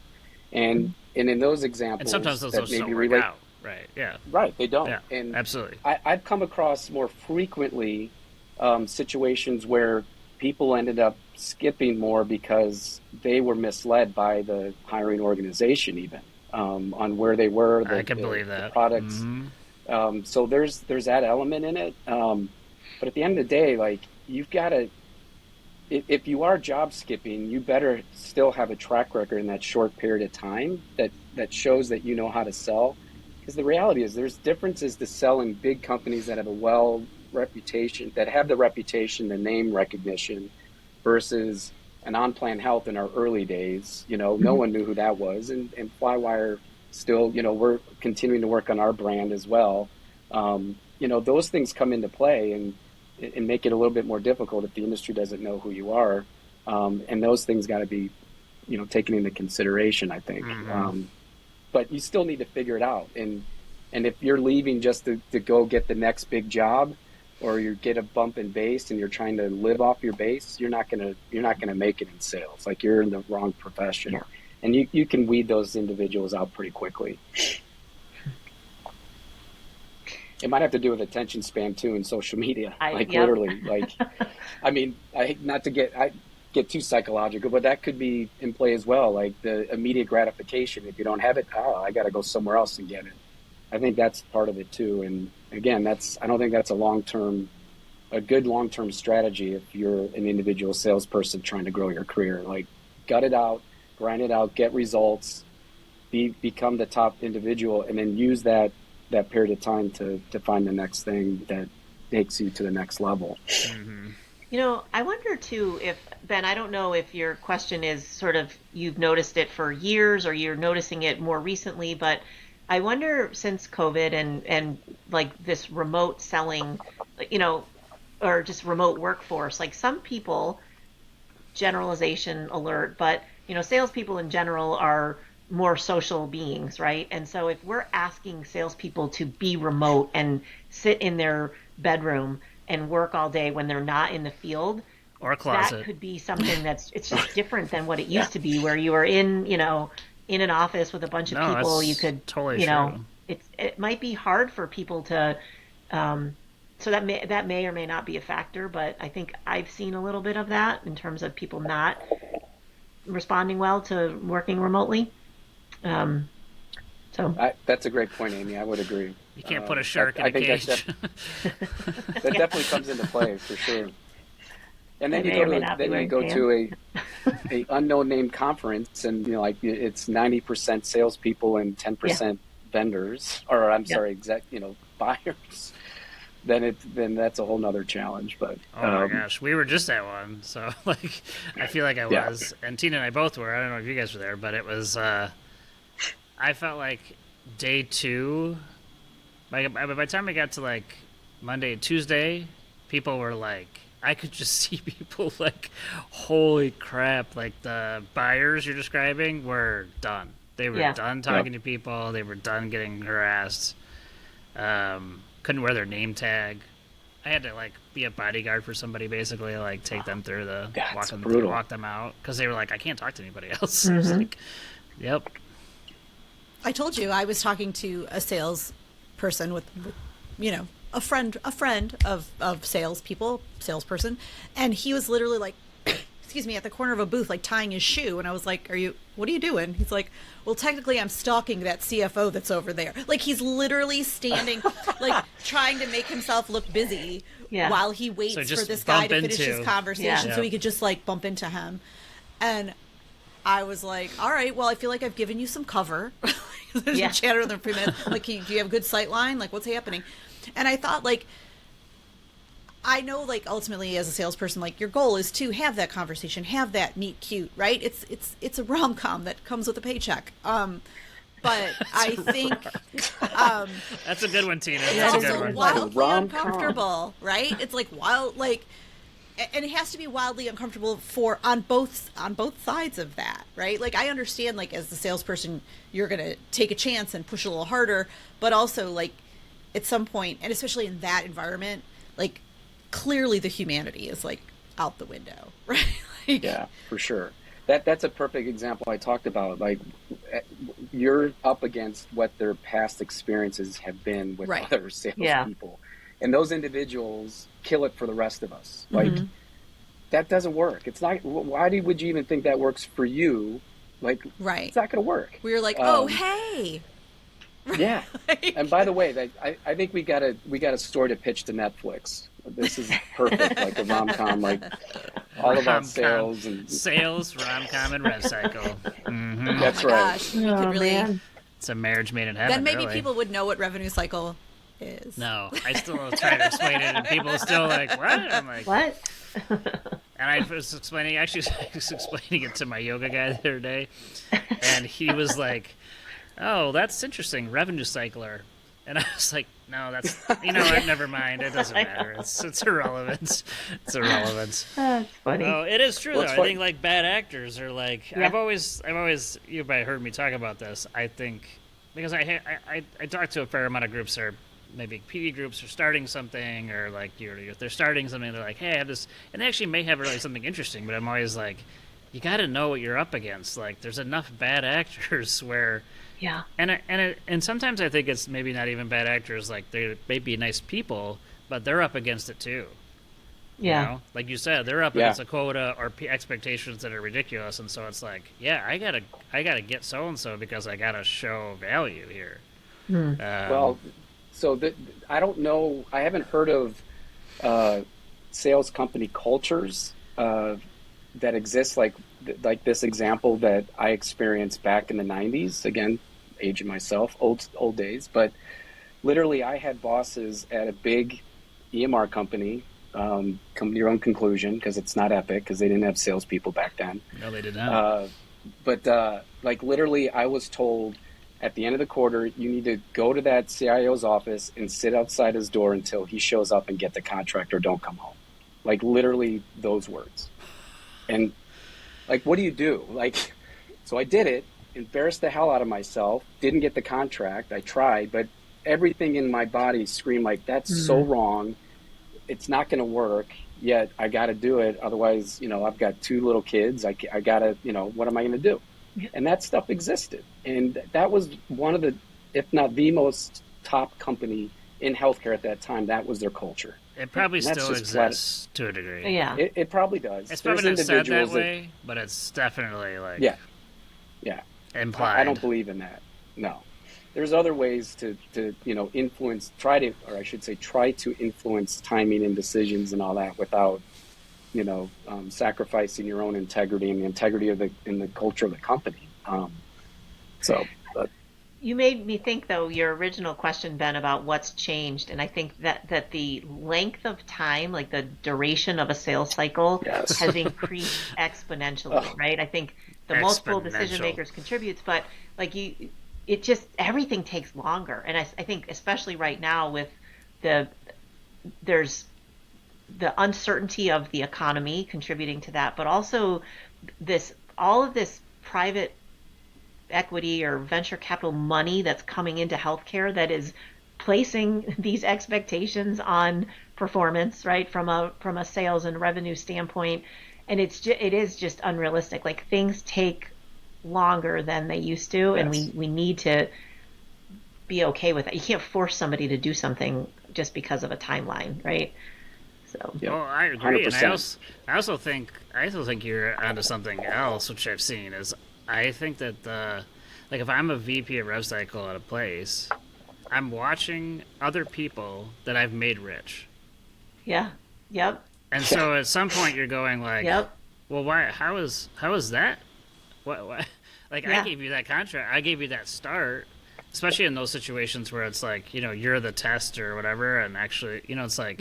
And in those And sometimes examples those that just don't maybe work relate, out. Right. Yeah. right, they don't. Yeah. And Absolutely. I've come across more frequently situations where people ended up skipping more because they were misled by the hiring organization, even on where they were, I can believe the that. products. Mm-hmm. So there's that element in it. But at the end of the day, like, you've got to, if you are job skipping, you better still have a track record in that short period of time that shows that you know how to sell. Because the reality is, there's differences to selling big companies that have a reputation, that have the reputation, the name recognition, versus an on-plan health in our early days. No one knew who that was, and Flywire still, we're continuing to work on our brand as well. Those things come into play and make it a little bit more difficult if the industry doesn't know who you are. And those things got to be, taken into consideration, I think. Mm-hmm. But you still need to figure it out. And if you're leaving just to go get the next big job, or you get a bump in base and you're trying to live off your base, you're not gonna make it in sales. Like, you're in the wrong profession. Yeah. And you can weed those individuals out pretty quickly. It might have to do with attention span too in social media. Literally, like, I mean, not to get too psychological, but that could be in play as well. Like, the immediate gratification. If you don't have it, I got to go somewhere else and get it. I think that's part of it too. And again, I don't think that's a good long-term strategy if you're an individual salesperson trying to grow your career. Like, gut it out, grind it out, get results, become the top individual, and then use that period of time to find the next thing that takes you to the next level. Mm-hmm. I wonder too if, Ben, I don't know if your question is sort of you've noticed it for years or you're noticing it more recently, but I wonder, since COVID and like this remote selling, or just remote workforce, like some people, generalization alert, but salespeople in general are more social beings, right? And so if we're asking salespeople to be remote and sit in their bedroom and work all day when they're not in the field, Or a that closet. could be something it's just different than what it used to be, where you were in an office with a bunch of No, people. You that's could, totally true. it might be hard for people to, so that may or may not be a factor, but I think I've seen a little bit of that in terms of people not responding well to working remotely. So That's a great point, Amy. I would agree. You can't put a shark in a cage. That definitely comes into play for sure. And then you go to a unknown name conference, and like, it's 90% salespeople and 10% vendors, or I'm sorry, buyers. Then that's a whole nother challenge. But oh my gosh, we were just at one, so like, I feel like I was, and Tina and I both were. I don't know if you guys were there, but it was. I felt like day two. By the time I got to like Monday and Tuesday, people were like, I could just see people like, holy crap! Like, the buyers you're describing were done. They were done talking to people. They were done getting harassed. Couldn't wear their name tag. I had to like be a bodyguard for somebody, basically, like take them through the walk them out, because they were like, I can't talk to anybody else. I was like, yep. I told you I was talking to a salesperson with a friend of salesperson, and he was literally like, excuse me, at the corner of a booth, like tying his shoe, and I was like, what are you doing? He's like, well, technically I'm stalking that CFO that's over there. Like, he's literally standing, like trying to make himself look busy while he waits for this guy to finish his conversation so he could just like bump into him. And I was like, all right, well, I feel like I've given you some cover. There's a chatter in the pre-med. Like, do you have a good sight line? Like, what's happening? And I thought, like, I know, like, ultimately as a salesperson, like, your goal is to have that conversation, have that meet cute, right? It's a rom-com that comes with a paycheck. But I think that's a good one, Tina. It's that's also wildly uncomfortable, right? It's like wild, like, and it has to be wildly uncomfortable on both sides of that, right? Like, I understand, like, as the salesperson, you're gonna take a chance and push a little harder, but also, like, at some point, and especially in that environment, like, clearly the humanity is like out the window, right? Like, yeah, for sure. That's a perfect example I talked about. Like, you're up against what their past experiences have been with other salespeople, and those individuals kill it for the rest of us. Like, that doesn't work. It's not. Why would you even think that works for you? Like, it's not going to work. We were like, oh, hey. Yeah. And by the way, I think we got a story to pitch to Netflix. This is perfect, like a rom-com, like all about sales and rom-com, and rev cycle. Mm-hmm. That's right. Gosh, we could really. It's a marriage made in heaven. Then maybe people would know what revenue cycle is. No, I still try to explain it, and people are still like, "What?" I'm like, "What?" And I was explaining it to my yoga guy the other day, and he was like, "Oh, that's interesting, revenue cycler." And I was like, no, that's, what, never mind. It doesn't matter. It's irrelevant. It's irrelevant. That's funny. Oh, it is true, though. I think, like, bad actors are, like, I've always, you've probably heard me talk about this, I think, because I talk to a fair amount of groups, or maybe PD groups are starting something, or, like, they're starting something, they're like, hey, I have this, and they actually may have really something interesting, but I'm always like, you got to know what you're up against. Like, there's enough bad actors where... Yeah, and sometimes I think it's maybe not even bad actors. Like, they may be nice people, but they're up against it too. Yeah, you know? Like you said, they're up against a quota or expectations that are ridiculous, and so it's like, I gotta get so and so because I gotta show value here. Well, so I don't know. I haven't heard of sales company cultures that exist like this example that I experienced back in the 90s. Again, aging myself, old days. But literally, I had bosses at a big EMR company. Come to your own conclusion, because it's not Epic, because they didn't have salespeople back then. No, they did not. But like, literally, I was told at the end of the quarter, you need to go to that CIO's office and sit outside his door until he shows up and get the contract, or don't come home. Like, literally those words. And like, what do you do? Like, so I did it, embarrassed the hell out of myself, didn't get the contract. I tried, but everything in my body screamed like, that's so wrong. It's not going to work, yet I got to do it. Otherwise, I've got 2 little kids. I got to, what am I going to do? Yeah. And that stuff existed. And that was one of the, if not the most top company in healthcare at that time. That was their culture. It probably still exists to a degree. Yeah. It probably does. It's probably not said that way, but it's definitely like implied. I don't believe in that. No. There's other ways to influence, try to influence timing and decisions and all that without, sacrificing your own integrity and the integrity of the culture of the company. You made me think, though, your original question, Ben, about what's changed, and I think that the length of time, like the duration of a sales cycle, has increased exponentially, right? I think the multiple decision makers contributes, but like it just, everything takes longer, and I think especially right now with there's the uncertainty of the economy contributing to that, but also all of this private equity or venture capital money that's coming into healthcare that is placing these expectations on performance, right? From a sales and revenue standpoint, and it is just unrealistic. Like things take longer than they used to, and we need to be okay with that. You can't force somebody to do something just because of a timeline, right? So. Well, I agree, 100%. And I also think you're onto something else, which I've seen is I think that like if I'm a VP of rev cycle at a place, I'm watching other people that I've made rich. Yeah. Yep. And so at some point you're going like, yep. Well, why? How is that? What? Like I gave you that contract, I gave you that start. Especially in those situations where it's like, you're the test or whatever, and actually, it's like,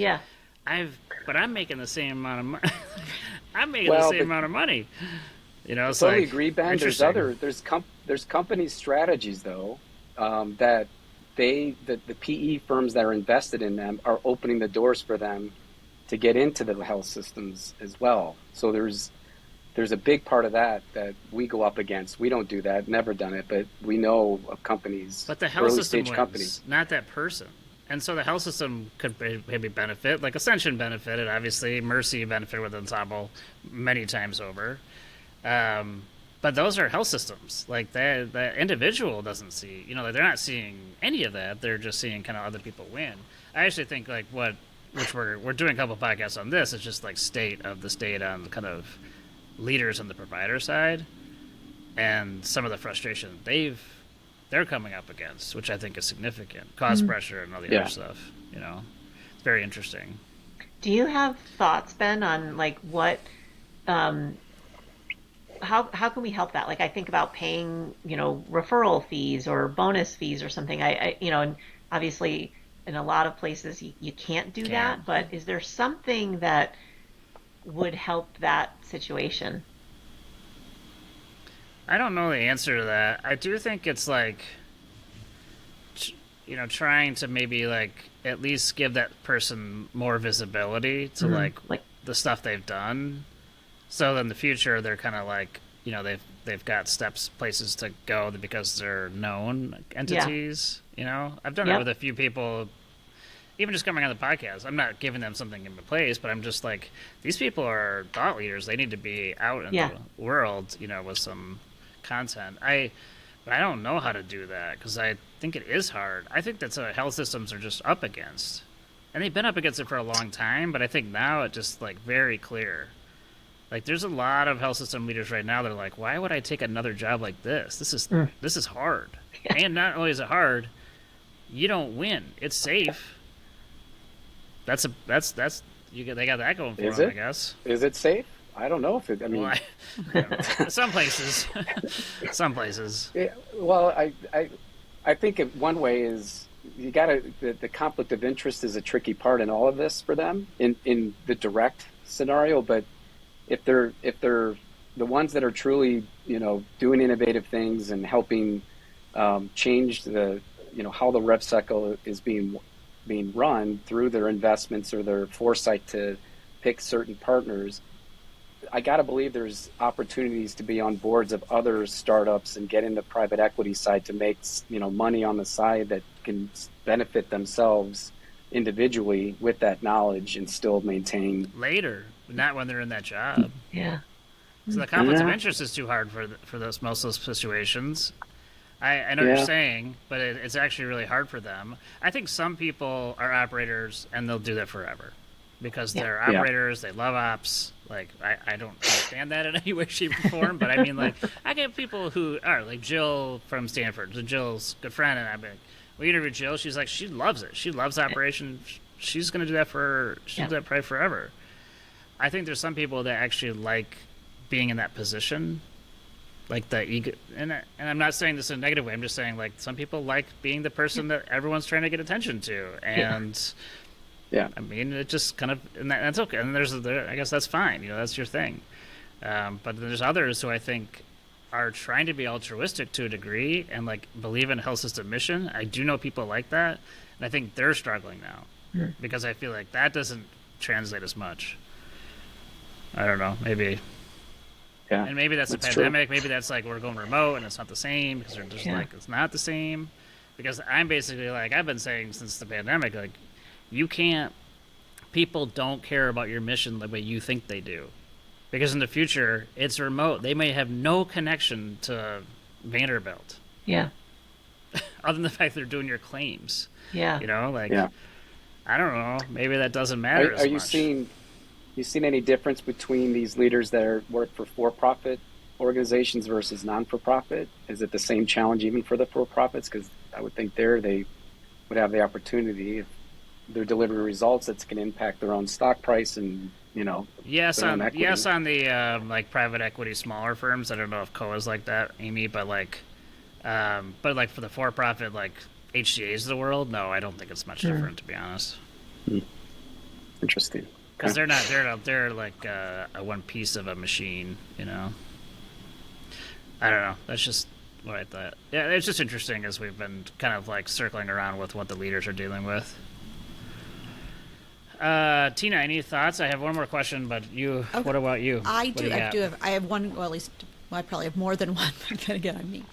but I'm making the same amount of money. I'm making the same amount of money. It's totally like, agree, Ben. There's company strategies though that the PE firms that are invested in them are opening the doors for them to get into the health systems as well. So there's a big part of that we go up against. We don't do that, never done it, but we know of companies, but the health early system stage companies, not that person. And so the health system could maybe benefit, like Ascension benefited, obviously. Mercy benefited with Ensemble many times over. But those are health systems. Like the individual doesn't see, like they're not seeing any of that. They're just seeing kind of other people win. I actually think like which we're doing a couple podcasts on this. It's just like state on kind of leaders on the provider side and some of the frustration they're coming up against, which I think is significant. Cost pressure and all the other stuff. It's very interesting. Do you have thoughts, Ben, on like what how can we help that? Like I think about paying, referral fees or bonus fees or something. I and obviously in a lot of places you can't do that, but is there something that would help that situation? I don't know the answer to that. I do think it's like, trying to maybe like at least give that person more visibility to like the stuff they've done. So in the future, they're kind of like, they've got places to go because they're known entities. I've done that with a few people. Even just coming on the podcast, I'm not giving them something in place, but I'm just like, these people are thought leaders. They need to be out in the world, with some content. But I don't know how to do that because I think it is hard. I think that's what health systems are just up against. And they've been up against it for a long time, but I think now it's just like very clear. Like there's a lot of health system leaders right now that are like, why would I take another job like this? This is hard. Yeah. And not only is it hard, you don't win. It's safe. They got that going for them, I guess. Is it safe? I don't know if it. I mean, some places. Yeah, well, I think one way is you got to. The conflict of interest is a tricky part in all of this for them in the direct scenario. But if they're the ones that are truly doing innovative things and helping change the how the rev cycle is being run through their investments or their foresight to pick certain partners, I got to believe there's opportunities to be on boards of other startups and get in the private equity side to make money on the side that can benefit themselves individually with that knowledge and still maintain later, not when they're in that job. Yeah. So the conflict of interest is too hard for most of those situations. I know what you're saying, but it's actually really hard for them. I think some people are operators and they'll do that forever because they're operators. They love ops. Like I don't understand that in any way, shape, or form. But I mean, like I get people who are like Jill from Stanford. Jill's a good friend, and I'm like, we interviewed Jill. She's like, she loves it. She loves operations. She's gonna do that she'll do that probably forever. I think there's some people that actually like being in that position. Like the ego, and I'm not saying this in a negative way. I'm just saying like some people like being the person that everyone's trying to get attention to, and I mean it just kind of, and that's okay. And I guess that's fine. That's your thing. But there's others who I think are trying to be altruistic to a degree and like believe in a health system mission. I do know people like that, and I think they're struggling now because I feel like that doesn't translate as much. I don't know, maybe. Yeah, and maybe that's the pandemic. True. Maybe that's like we're going remote and it's not the same because they're just like it's not the same. Because I'm basically like I've been saying since the pandemic, like you can't people don't care about your mission the way you think they do. Because in the future, it's remote. They may have no connection to Vanderbilt. Yeah. Other than the fact they're doing your claims. Yeah. You know, like, I don't know. Maybe that doesn't matter as much. You seen any difference between these leaders that work for-profit organizations versus non-for-profit? Is it the same challenge even for the for-profits? Because I would think they would have the opportunity, if they're delivering results that's going to impact their own stock price and, you know, yes on the like private equity smaller firms. I don't know if Koha's like that, Amy, but like for the for-profit like HCA's of the world, no, I don't think it's much different, to be honest. Interesting. Because they're like a one piece of a machine, you know. I don't know. That's just what I thought. Yeah, it's just interesting as we've been kind of like circling around with what the leaders are dealing with. Tina, any thoughts? I have one more question, but you. Okay. What about you? I have one. Well, at least I probably have more than one. But then again, I'm me.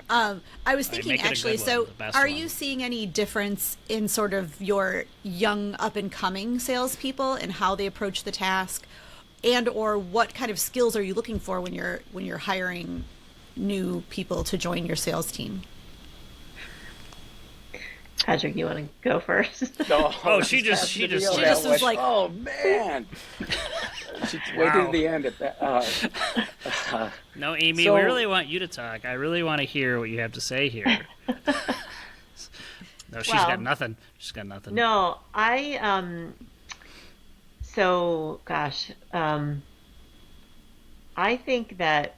I was thinking actually. So, are you seeing any difference in sort of your young up and coming salespeople and how they approach the task, and or what kind of skills are you looking for when you're hiring new people to join your sales team? Patrik, you want to go first? No, she just was like, oh man. She waited to the end at that. No, Amy, we really want you to talk. I really want to hear what you have to say here. No, she's got nothing. She's got nothing. No, so gosh, I think that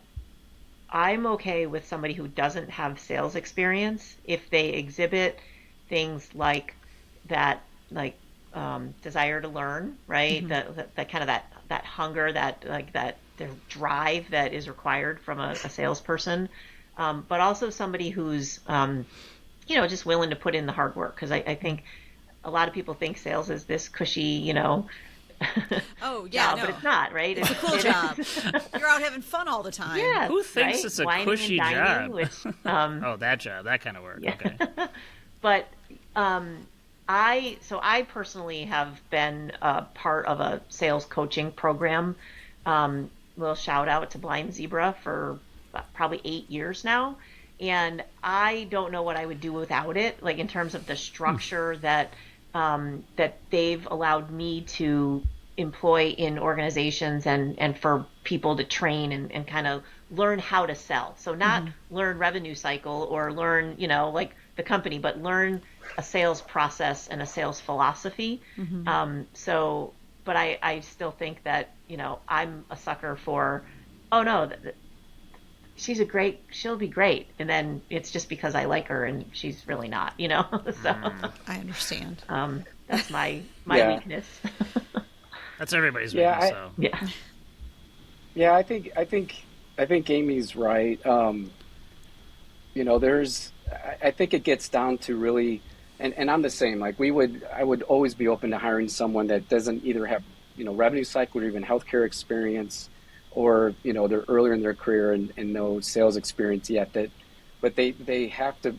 I'm okay with somebody who doesn't have sales experience if they exhibit things like that, like desire to learn, right? Mm-hmm. That kind of that hunger, that their drive that is required from a salesperson, but also somebody who's just willing to put in the hard work. Because I think a lot of people think sales is this cushy, oh yeah, job, but it's not, right? It's a cool job. You're out having fun all the time. Yeah, who thinks it's a cushy job? Which, that job, that kind of work. Yeah. Okay. But I personally have been a part of a sales coaching program. Little shout out to Blind Zebra for probably 8 years now, and I don't know what I would do without it. Like in terms of the structure that they've allowed me to employ in organizations and for people to train and kind of learn how to sell. So not learn revenue cycle or learn, like the company, but learn a sales process and a sales philosophy. But I still think that, I'm a sucker for, oh no, she'll be great. And then it's just because I like her and she's really not, so I understand. That's my weakness. That's everybody's weakness. Yeah, I think Amy's right. I think it gets down to really, and I'm the same. Like I would always be open to hiring someone that doesn't either have, revenue cycle or even healthcare experience, or, they're earlier in their career and no sales experience yet. But they have to,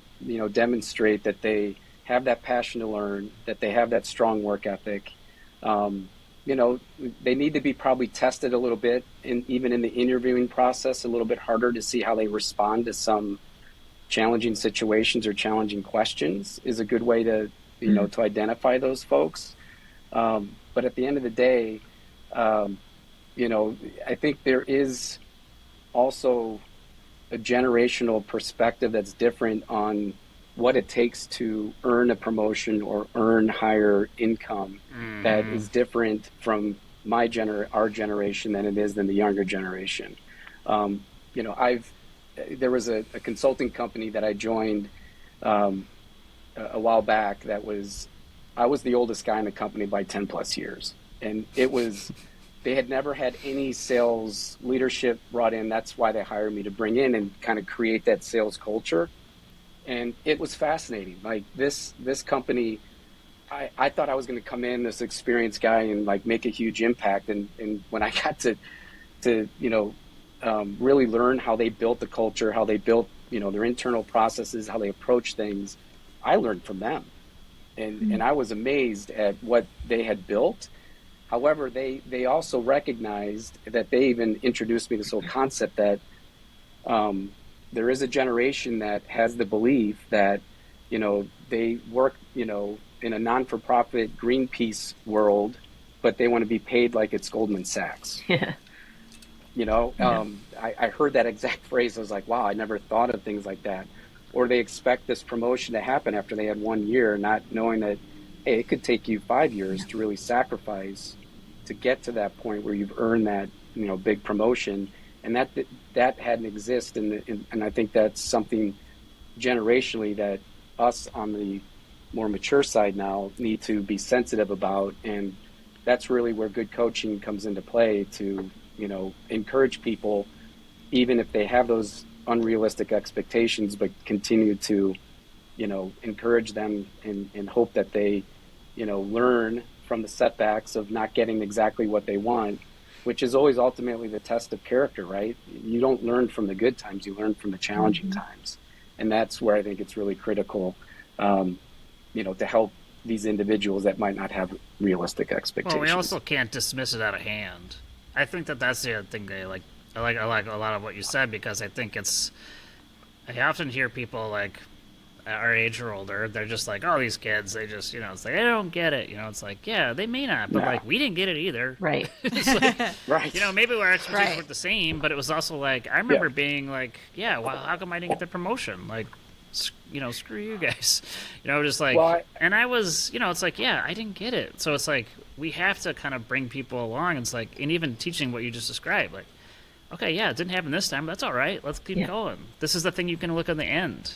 demonstrate that they have that passion to learn, that they have that strong work ethic. They need to be probably tested a little bit, even in the interviewing process, a little bit harder to see how they respond to some challenging situations or challenging questions is a good way to, to identify those folks. But at the end of the day, I think there is also a generational perspective that's different on what it takes to earn a promotion or earn higher income that is different from our generation than it is than the younger generation. There was a consulting company that I joined a while back I was the oldest guy in the company by 10 plus years. And they had never had any sales leadership brought in. That's why they hired me to bring in and kind of create that sales culture. And it was fascinating. Like this company, I thought I was going to come in, this experienced guy, and like make a huge impact. And when I got to really learn how they built the culture, how they built, their internal processes, how they approach things, I learned from them. And I was amazed at what they had built. However, they also recognized that they even introduced me to this whole concept that there is a generation that has the belief that, they work, in a non-for-profit Greenpeace world, but they want to be paid like it's Goldman Sachs. Yeah. I heard that exact phrase. I was like, wow, I never thought of things like that. Or they expect this promotion to happen after they had 1 year, not knowing that, hey, it could take you 5 years to really sacrifice to get to that point where you've earned that, big promotion. And that hadn't existed. And I think that's something generationally that us on the more mature side now need to be sensitive about. And that's really where good coaching comes into play to, encourage people, even if they have those unrealistic expectations, but continue to, encourage them and hope that they, learn from the setbacks of not getting exactly what they want, which is always ultimately the test of character, right? You don't learn from the good times, you learn from the challenging times. And that's where I think it's really critical, to help these individuals that might not have realistic expectations. Well, we also can't dismiss it out of hand. I think that's the other thing I like a lot of what you said, because I think I often hear people like our age or older, they're just like, oh, these kids, they just, it's like, I don't get it. It's like, yeah, they may not, but like, we didn't get it either. Right. It's like, right. Maybe our expectations weren't the same, but it was also like, I remember being like, yeah, well, how come I didn't get the promotion? Like, screw you guys. Just like, and I was, it's like, yeah, I didn't get it. So it's like, we have to kind of bring people along. It's like, and even teaching what you just described, like, okay, yeah, it didn't happen this time, but that's all right. Let's keep going. This is the thing you can look at the end.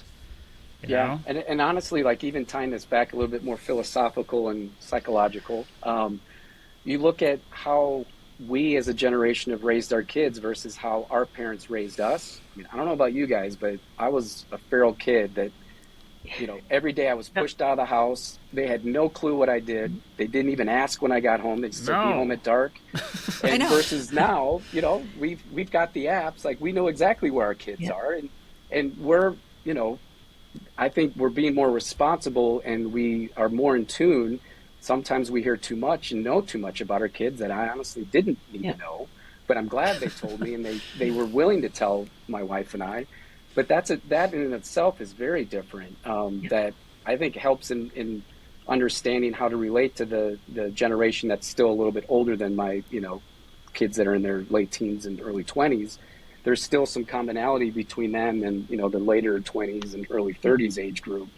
You know? And honestly, like, even tying this back a little bit more philosophical and psychological, you look at how we as a generation have raised our kids versus how our parents raised us. I mean, I don't know about you guys, but I was a feral kid that, every day I was pushed out of the house. They had no clue what I did. They didn't even ask when I got home. They just took me home at dark. And versus now, we've got the apps. Like, we know exactly where our kids are, and we're, I think we're being more responsible and we are more in tune. Sometimes we hear too much and know too much about our kids that I honestly didn't need to know, but I'm glad they told me and they were willing to tell my wife and I. But that in itself is very different. That I think helps in understanding how to relate to the generation that's still a little bit older than my, kids that are in their late teens and early 20s. There's still some commonality between them and, the later 20s and early 30s age group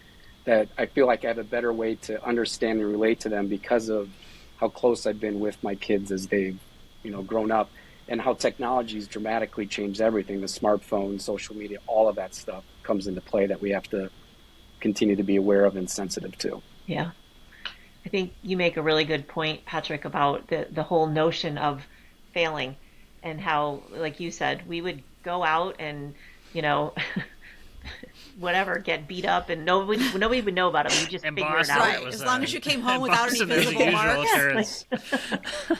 that I feel like I have a better way to understand and relate to them because of how close I've been with my kids as they've, grown up, and how technology's dramatically changed everything. The smartphone, social media, all of that stuff comes into play that we have to continue to be aware of and sensitive to. Yeah. I think you make a really good point, Patrik, about the whole notion of failing and how, like you said, we would go out and, whatever, get beat up and nobody would know about it. You just figure it out. Right. As long as you came home without any visible marks.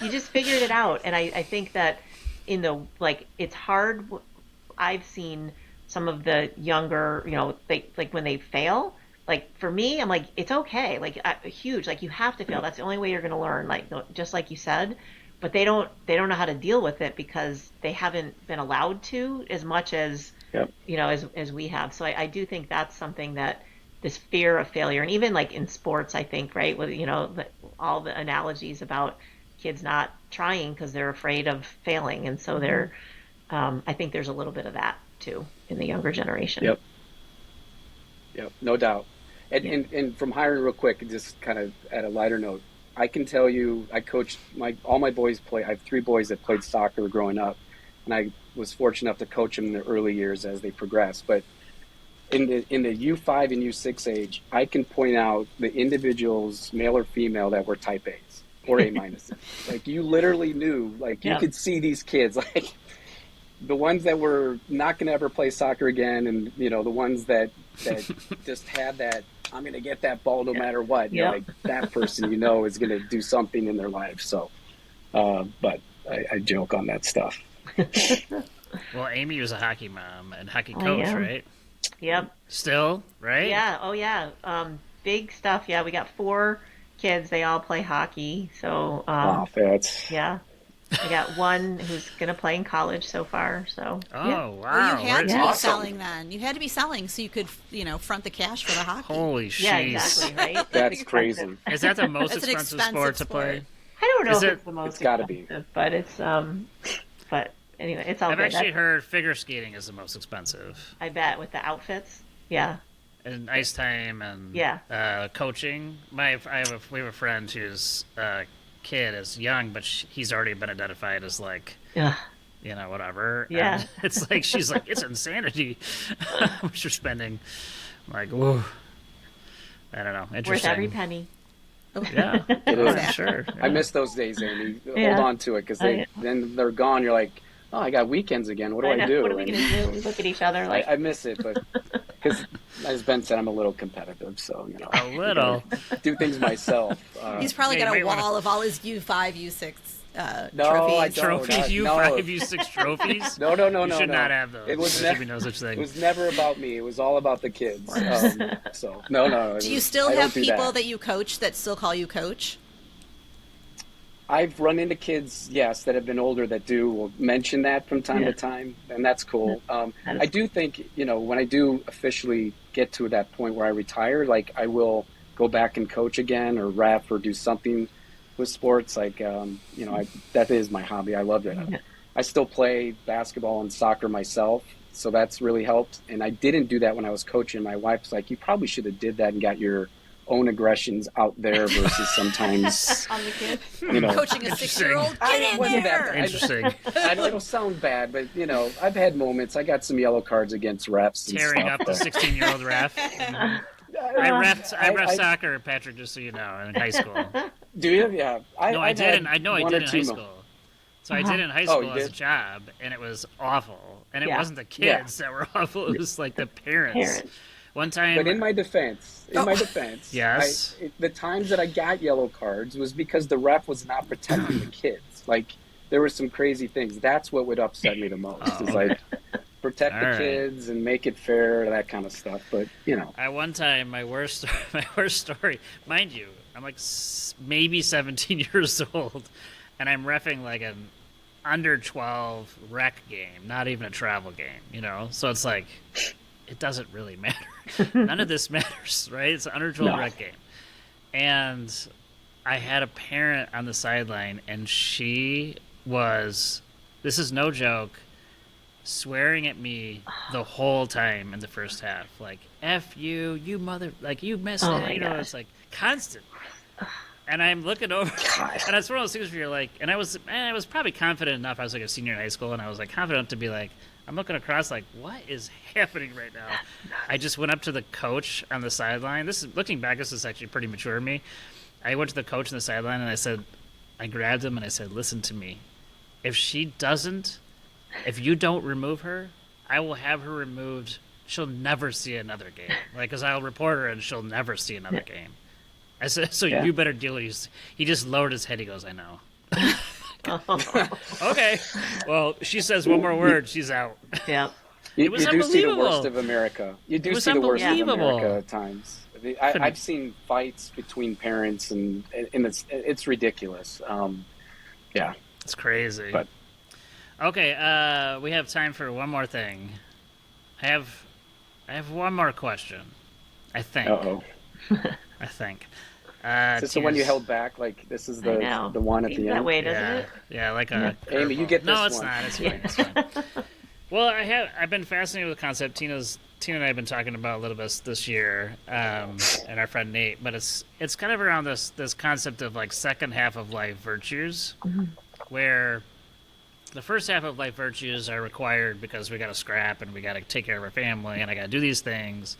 You just figured it out. And I think that it's hard. I've seen some of the younger, when they fail, like for me, I'm like, it's okay. Like huge, like you have to fail. That's the only way you're going to learn. Like, just like you said, but they don't know how to deal with it because they haven't been allowed to as much as, as we have. So I do think that's something that this fear of failure, and even like in sports, I think, right, with, all the analogies about kids not trying because they're afraid of failing. And so they're, I think there's a little bit of that too in the younger generation. Yep, no doubt. And from hiring real quick, just kind of at a lighter note, I can tell you, I coached all my boys I have 3 boys that played soccer growing up, and I was fortunate enough to coach them in the early years as they progressed. But in the U5 and U6 age, I can point out the individuals, male or female, that were type A's or A minuses. Like, you literally knew, like, you could see these kids, like the ones that were not going to ever play soccer again, and the ones that just had that, I'm going to get that ball no matter what. Like, that person, is going to do something in their life. So, but I joke on that stuff. Well, Amy was a hockey mom and hockey coach, right? Yep. Still, right? Yeah. Oh, yeah. Big stuff. Yeah, we got 4 kids. They all play hockey. So, wow, that's... yeah. I got one who's going to play in college so far. So, oh, yeah. wow. Well, you had to be awesome. selling then. You had to be selling so you could, front the cash for the hockey. Holy shit. Yeah, exactly, right? That's crazy. Is that the most That's an expensive expensive sport to sport. play? I don't know Is if it- it's the most It's gotta be. expensive, but it's, but anyway, it's all I've good. actually heard figure skating is the most expensive. I bet with the outfits. Yeah. And ice time and Yeah. coaching. We have a friend whose kid is young, but he's already been identified as like, Yeah. Whatever. Yeah. And it's like she's like, it's insanity what you're spending. I'm like, whoa. I don't know. Interesting. Worth every penny. Yeah, It oh, is. I'm sure. I miss those days, Amy. Yeah. Hold on to it, because then they're gone. You're like, oh, I got weekends again. What do I know. do? What are we going to do? We look at each other like, I miss it, but because as Ben said, I'm a little competitive, so A little. do things myself. He's probably Yeah, got you a might wall wanna- of all his U5, U6 No, trophies. I don't. Trophies, you No. 5, you 6 trophies. No, You should no. not have those. It was There should never be no such thing. It was never about me. It was all about the kids. So no. Do you still I don't have do people that you coach that still call you coach? I've run into kids, yes, that have been older that will mention that from time to time, and that's cool. I do think, when I do officially get to that point where I retire, like I will go back and coach again or ref or do something with sports. Like, that is my hobby. I love it. Yeah. I still play basketball and soccer myself, so that's really helped. And I didn't do that when I was coaching. My wife's like, you probably should have did that and got your own aggressions out there versus sometimes, on the kids. Coaching a 6-year-old? Get in wasn't there! that Interesting. I know it'll sound bad, but I've had moments. I got some yellow cards against refs and Tearing stuff, up the but- 16-year-old ref. I ref soccer, Patrick, just so you know, in high school. Do you? Yeah. No, I I've did. had I know I one did or in two high school. So I did in high school you as a did? job, and it was awful. And it Yeah. wasn't the kids that were awful; it was like the parents. Parents. One time, But in my defense, Yes. the times that I got yellow cards was because the ref was not protecting the kids. Like there were some crazy things. That's what would upset me the most. Is like protect All the right. kids and make it fair, that kind of stuff. But at one time, my worst story, mind you, I'm like maybe 17 years old, and I'm reffing like an under 12 rec game, not even a travel game. So it's like it doesn't really matter. None of this matters, right? It's an under 12 rec game. And I had a parent on the sideline, and she was, this is no joke, swearing at me the whole time in the first half. Like, F you, you mother, like, you missed Oh it. my It's gosh. like constant. And I'm looking over, and it's one of those things where you're like, and I was probably confident enough. I was like a senior in high school, and I was like confident to be like, I'm looking across like, what is happening right now? I just went up to the coach on the sideline. This is, looking back, this is actually pretty mature of me. I went to the coach on the sideline, and I grabbed him, and I said, listen to me. If you don't remove her, I will have her removed. She'll never see another game. Like, because I'll report her, and she'll never see another game. I said, so you better deal with it. He just lowered his head. He goes, I know. Okay. Well, she says one more word, she's out. Yeah. It was you do see the unbelievable. worst of America. You do was see the worst of unbelievable. America at times. I've seen fights between parents, and it's ridiculous. Yeah. It's crazy. But okay, we have time for one more thing. I have one more question. I think. uh-oh. I think. Is this the one you held back? Like this is the one at Seems the that end? way, doesn't Yeah, it? yeah, like a. Amy, you get this No, it's one. not. It's fine. It's fine. Well, I've been fascinated with the concept. Tina and I have been talking about a little bit this year, and our friend Nate. But it's kind of around this concept of like second half of life virtues, where the first half of life virtues are required because we got to scrap and we got to take care of our family and I got to do these things.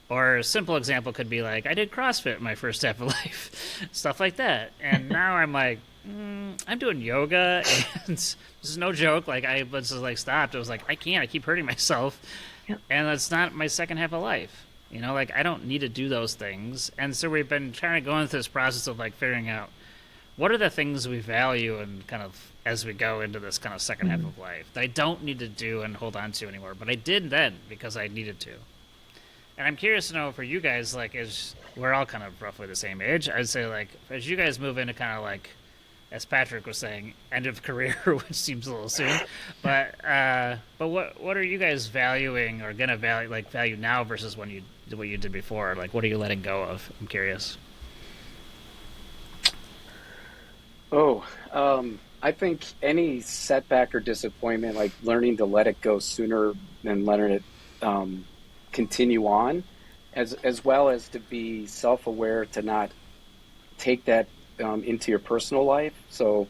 Or a simple example could be like, I did CrossFit in my first half of life, stuff like that. And now I'm like, I'm doing yoga, and this is no joke. Like I was just like stopped. I was like, I can't. I keep hurting myself, and that's not my second half of life. Like I don't need to do those things. And so we've been trying to go into this process of like figuring out what are the things we value and kind of as we go into this kind of second half of life that I don't need to do and hold on to anymore, but I did then because I needed to. And I'm curious to know for you guys, like, we're all kind of roughly the same age. I'd say, like, as you guys move into kind of like, as Patrik was saying, end of career, which seems a little soon. But what are you guys valuing or gonna value now versus what you did before? Like, what are you letting go of? I'm curious. I think any setback or disappointment, like learning to let it go sooner than letting it continue on, as well as to be self-aware to not take that into your personal life. So,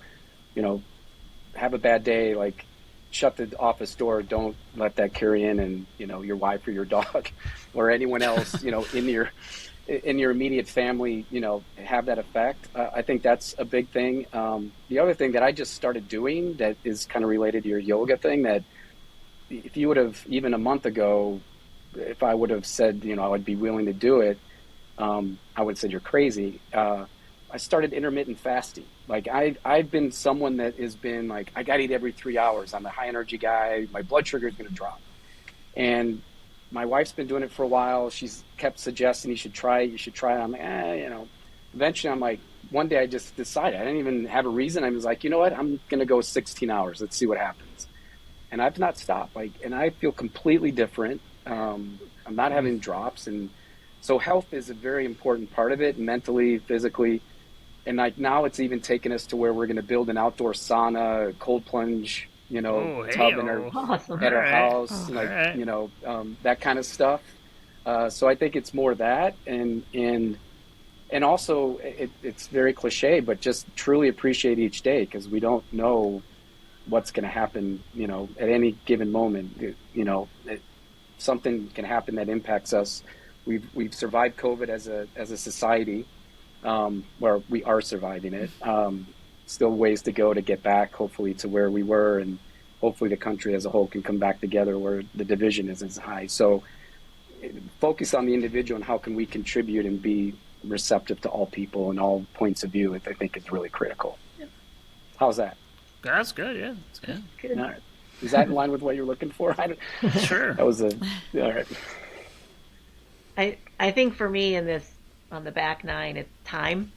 have a bad day, like shut the office door. Don't let that carry in, and your wife or your dog or anyone else, in your immediate family, have that effect. I think that's a big thing. The other thing that I just started doing that is kind of related to your yoga thing, that if you would have, even a month ago, if I would have said, I would be willing to do it, I would have said you're crazy. I started intermittent fasting. Like I've been someone that has been like, I got to eat every 3 hours. I'm a high energy guy. My blood sugar is going to drop. And my wife's been doing it for a while. She's kept suggesting you should try it. I'm like, Eventually, I'm like, one day I just decided. I didn't even have a reason. I was like, you know what? I'm going to go 16 hours. Let's see what happens. And I've not stopped. And I feel completely different. I'm not having drops. And so health is a very important part of it, mentally, physically. And now it's even taken us to where we're going to build an outdoor sauna, cold plunge, tub at our house, that kind of stuff. So I think it's more that, and also it's very cliche, but just truly appreciate each day, because we don't know what's going to happen, at any given moment. Something can happen that impacts us. We've survived COVID as a society, where we are surviving it. Still ways to go to get back, hopefully, to where we were, and hopefully the country as a whole can come back together where the division isn't as high. So focus on the individual and how can we contribute and be receptive to all people and all points of view, I think is really critical. Yeah. How's that? That's good, yeah. That's good. Good. All right. Is that in line with what you're looking for? Sure. That was all right. I think for me in this, on the back nine, it's time.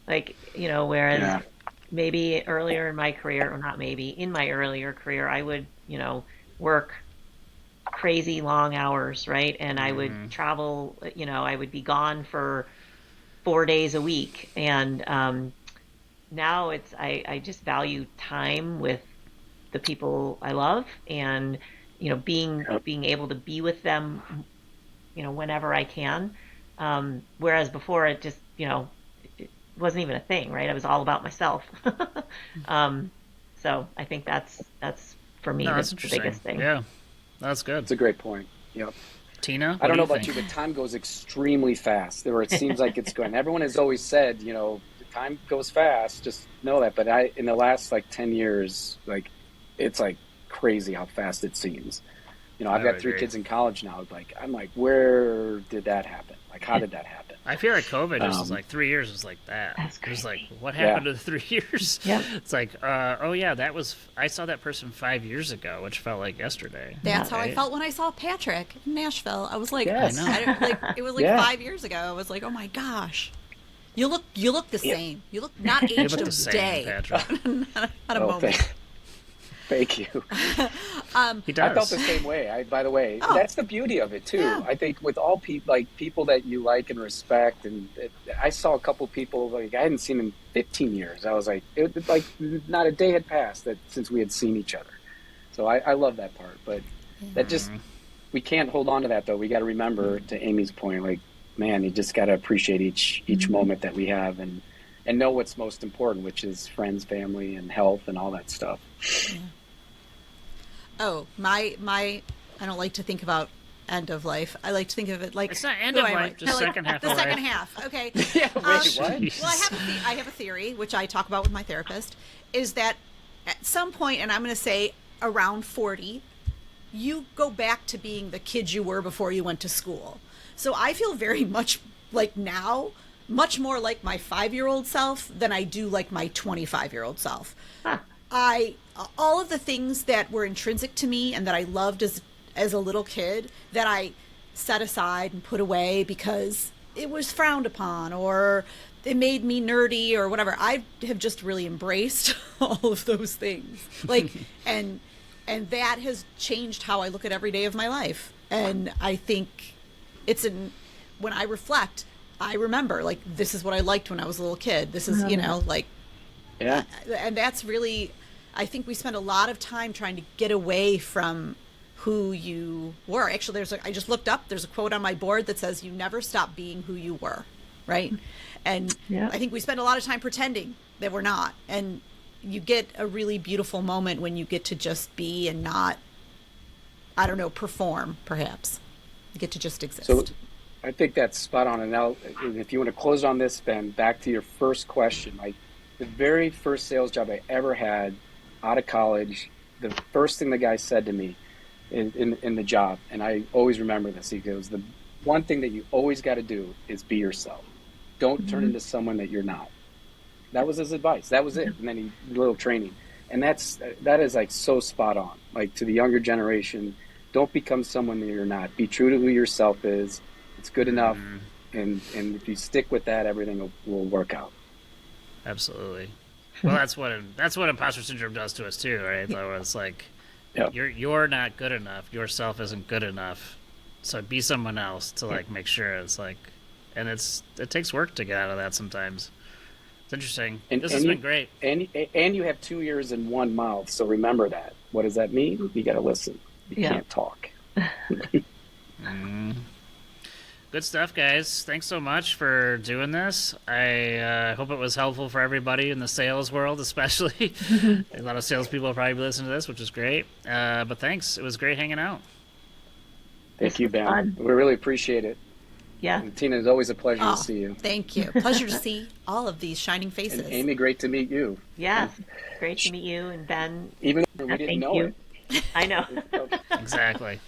Whereas maybe earlier in my career, or not maybe, in my earlier career, I would, work crazy long hours, right? And I would travel, I would be gone for 4 days a week. And now I just value time with the people I love, and, being able to be with them, whenever I can. Whereas before it just, it wasn't even a thing, right? I was all about myself. So I think that's for me, that's the biggest thing. Yeah, that's good. That's a great point. Yep. Tina, I don't know about you, but time goes extremely fast. It seems like it's going. Everyone has always said, time goes fast. Just know that. But in the last 10 years, it's crazy how fast it seems. I've got 3 kids in college now. I'm like, where did that happen? How did that happen? I feel like COVID just was 3 years was like that. That's crazy. It was what happened to the 3 years? Yeah. It's I saw that person 5 years ago, which felt like yesterday. That's how I felt when I saw Patrik in Nashville. I was like, yes. I know. It was 5 years ago. I was like, oh my gosh. You look the same. You look not aged a day. Not a moment. Thank you. He does. I felt the same way. By the way, that's the beauty of it too. Yeah. I think with all people that you like and respect, and I saw a couple people I hadn't seen in 15 years. I was not a day had passed since we had seen each other. So I love that part, but that just we can't hold on to that though. We got to remember, to Amy's point, man, you just got to appreciate each moment that we have, and know what's most important, which is friends, family, and health, and all that stuff. Yeah. Oh, my I don't like to think about end of life. I like to think of it it's not end of life, just second half of life. The second half, okay. Yeah, wait, what? Well, I have a theory, which I talk about with my therapist, is that at some point, and I'm going to say around 40, you go back to being the kid you were before you went to school. So I feel very much now, much more like my 5-year-old self than I do like my 25-year-old self. Huh. All of the things that were intrinsic to me and that I loved as a little kid, that I set aside and put away because it was frowned upon or it made me nerdy or whatever. I have just really embraced all of those things. Like, and that has changed how I look at every day of my life. And I think when I reflect, I remember, like, this is what I liked when I was a little kid. This is, like, yeah. And that's really, I think we spend a lot of time trying to get away from who you were. Actually, I just looked up, there's a quote on my board that says, you never stop being who you were, right? And I think we spend a lot of time pretending that we're not. And you get a really beautiful moment when you get to just be and not, I don't know, perform, perhaps. You get to just exist. So I think that's spot on. And now, if you want to close on this, Ben, back to your first question. Like, the very first sales job I ever had out of college, the first thing the guy said to me in the job, and I always remember this, he goes, the one thing that you always got to do is be yourself. Don't turn into someone that you're not. That was his advice. That was it. And then a little training. And that is like so spot on. Like, to the younger generation, don't become someone that you're not. Be true to who yourself is. It's good enough. And if you stick with that, everything will work out. Absolutely. Well, that's what imposter syndrome does to us too, right? So it's like, you're not good enough. Yourself isn't good enough. So be someone else to like make sure it's like, and it takes work to get out of that sometimes. It's interesting. This has been great. And you have 2 ears and one mouth. So remember that. What does that mean? You got to listen. You can't talk. Good stuff, guys. Thanks so much for doing this. I hope it was helpful for everybody in the sales world, especially. A lot of salespeople will probably be listening to this, which is great. But thanks. It was great hanging out. Thank you, Ben. We really appreciate it. Yeah. And Tina, it's always a pleasure to see you. Thank you. Pleasure to see all of these shining faces. And Amy, great to meet you. Yeah. Great to meet you. And Ben. Even though we didn't know it. I know. Exactly.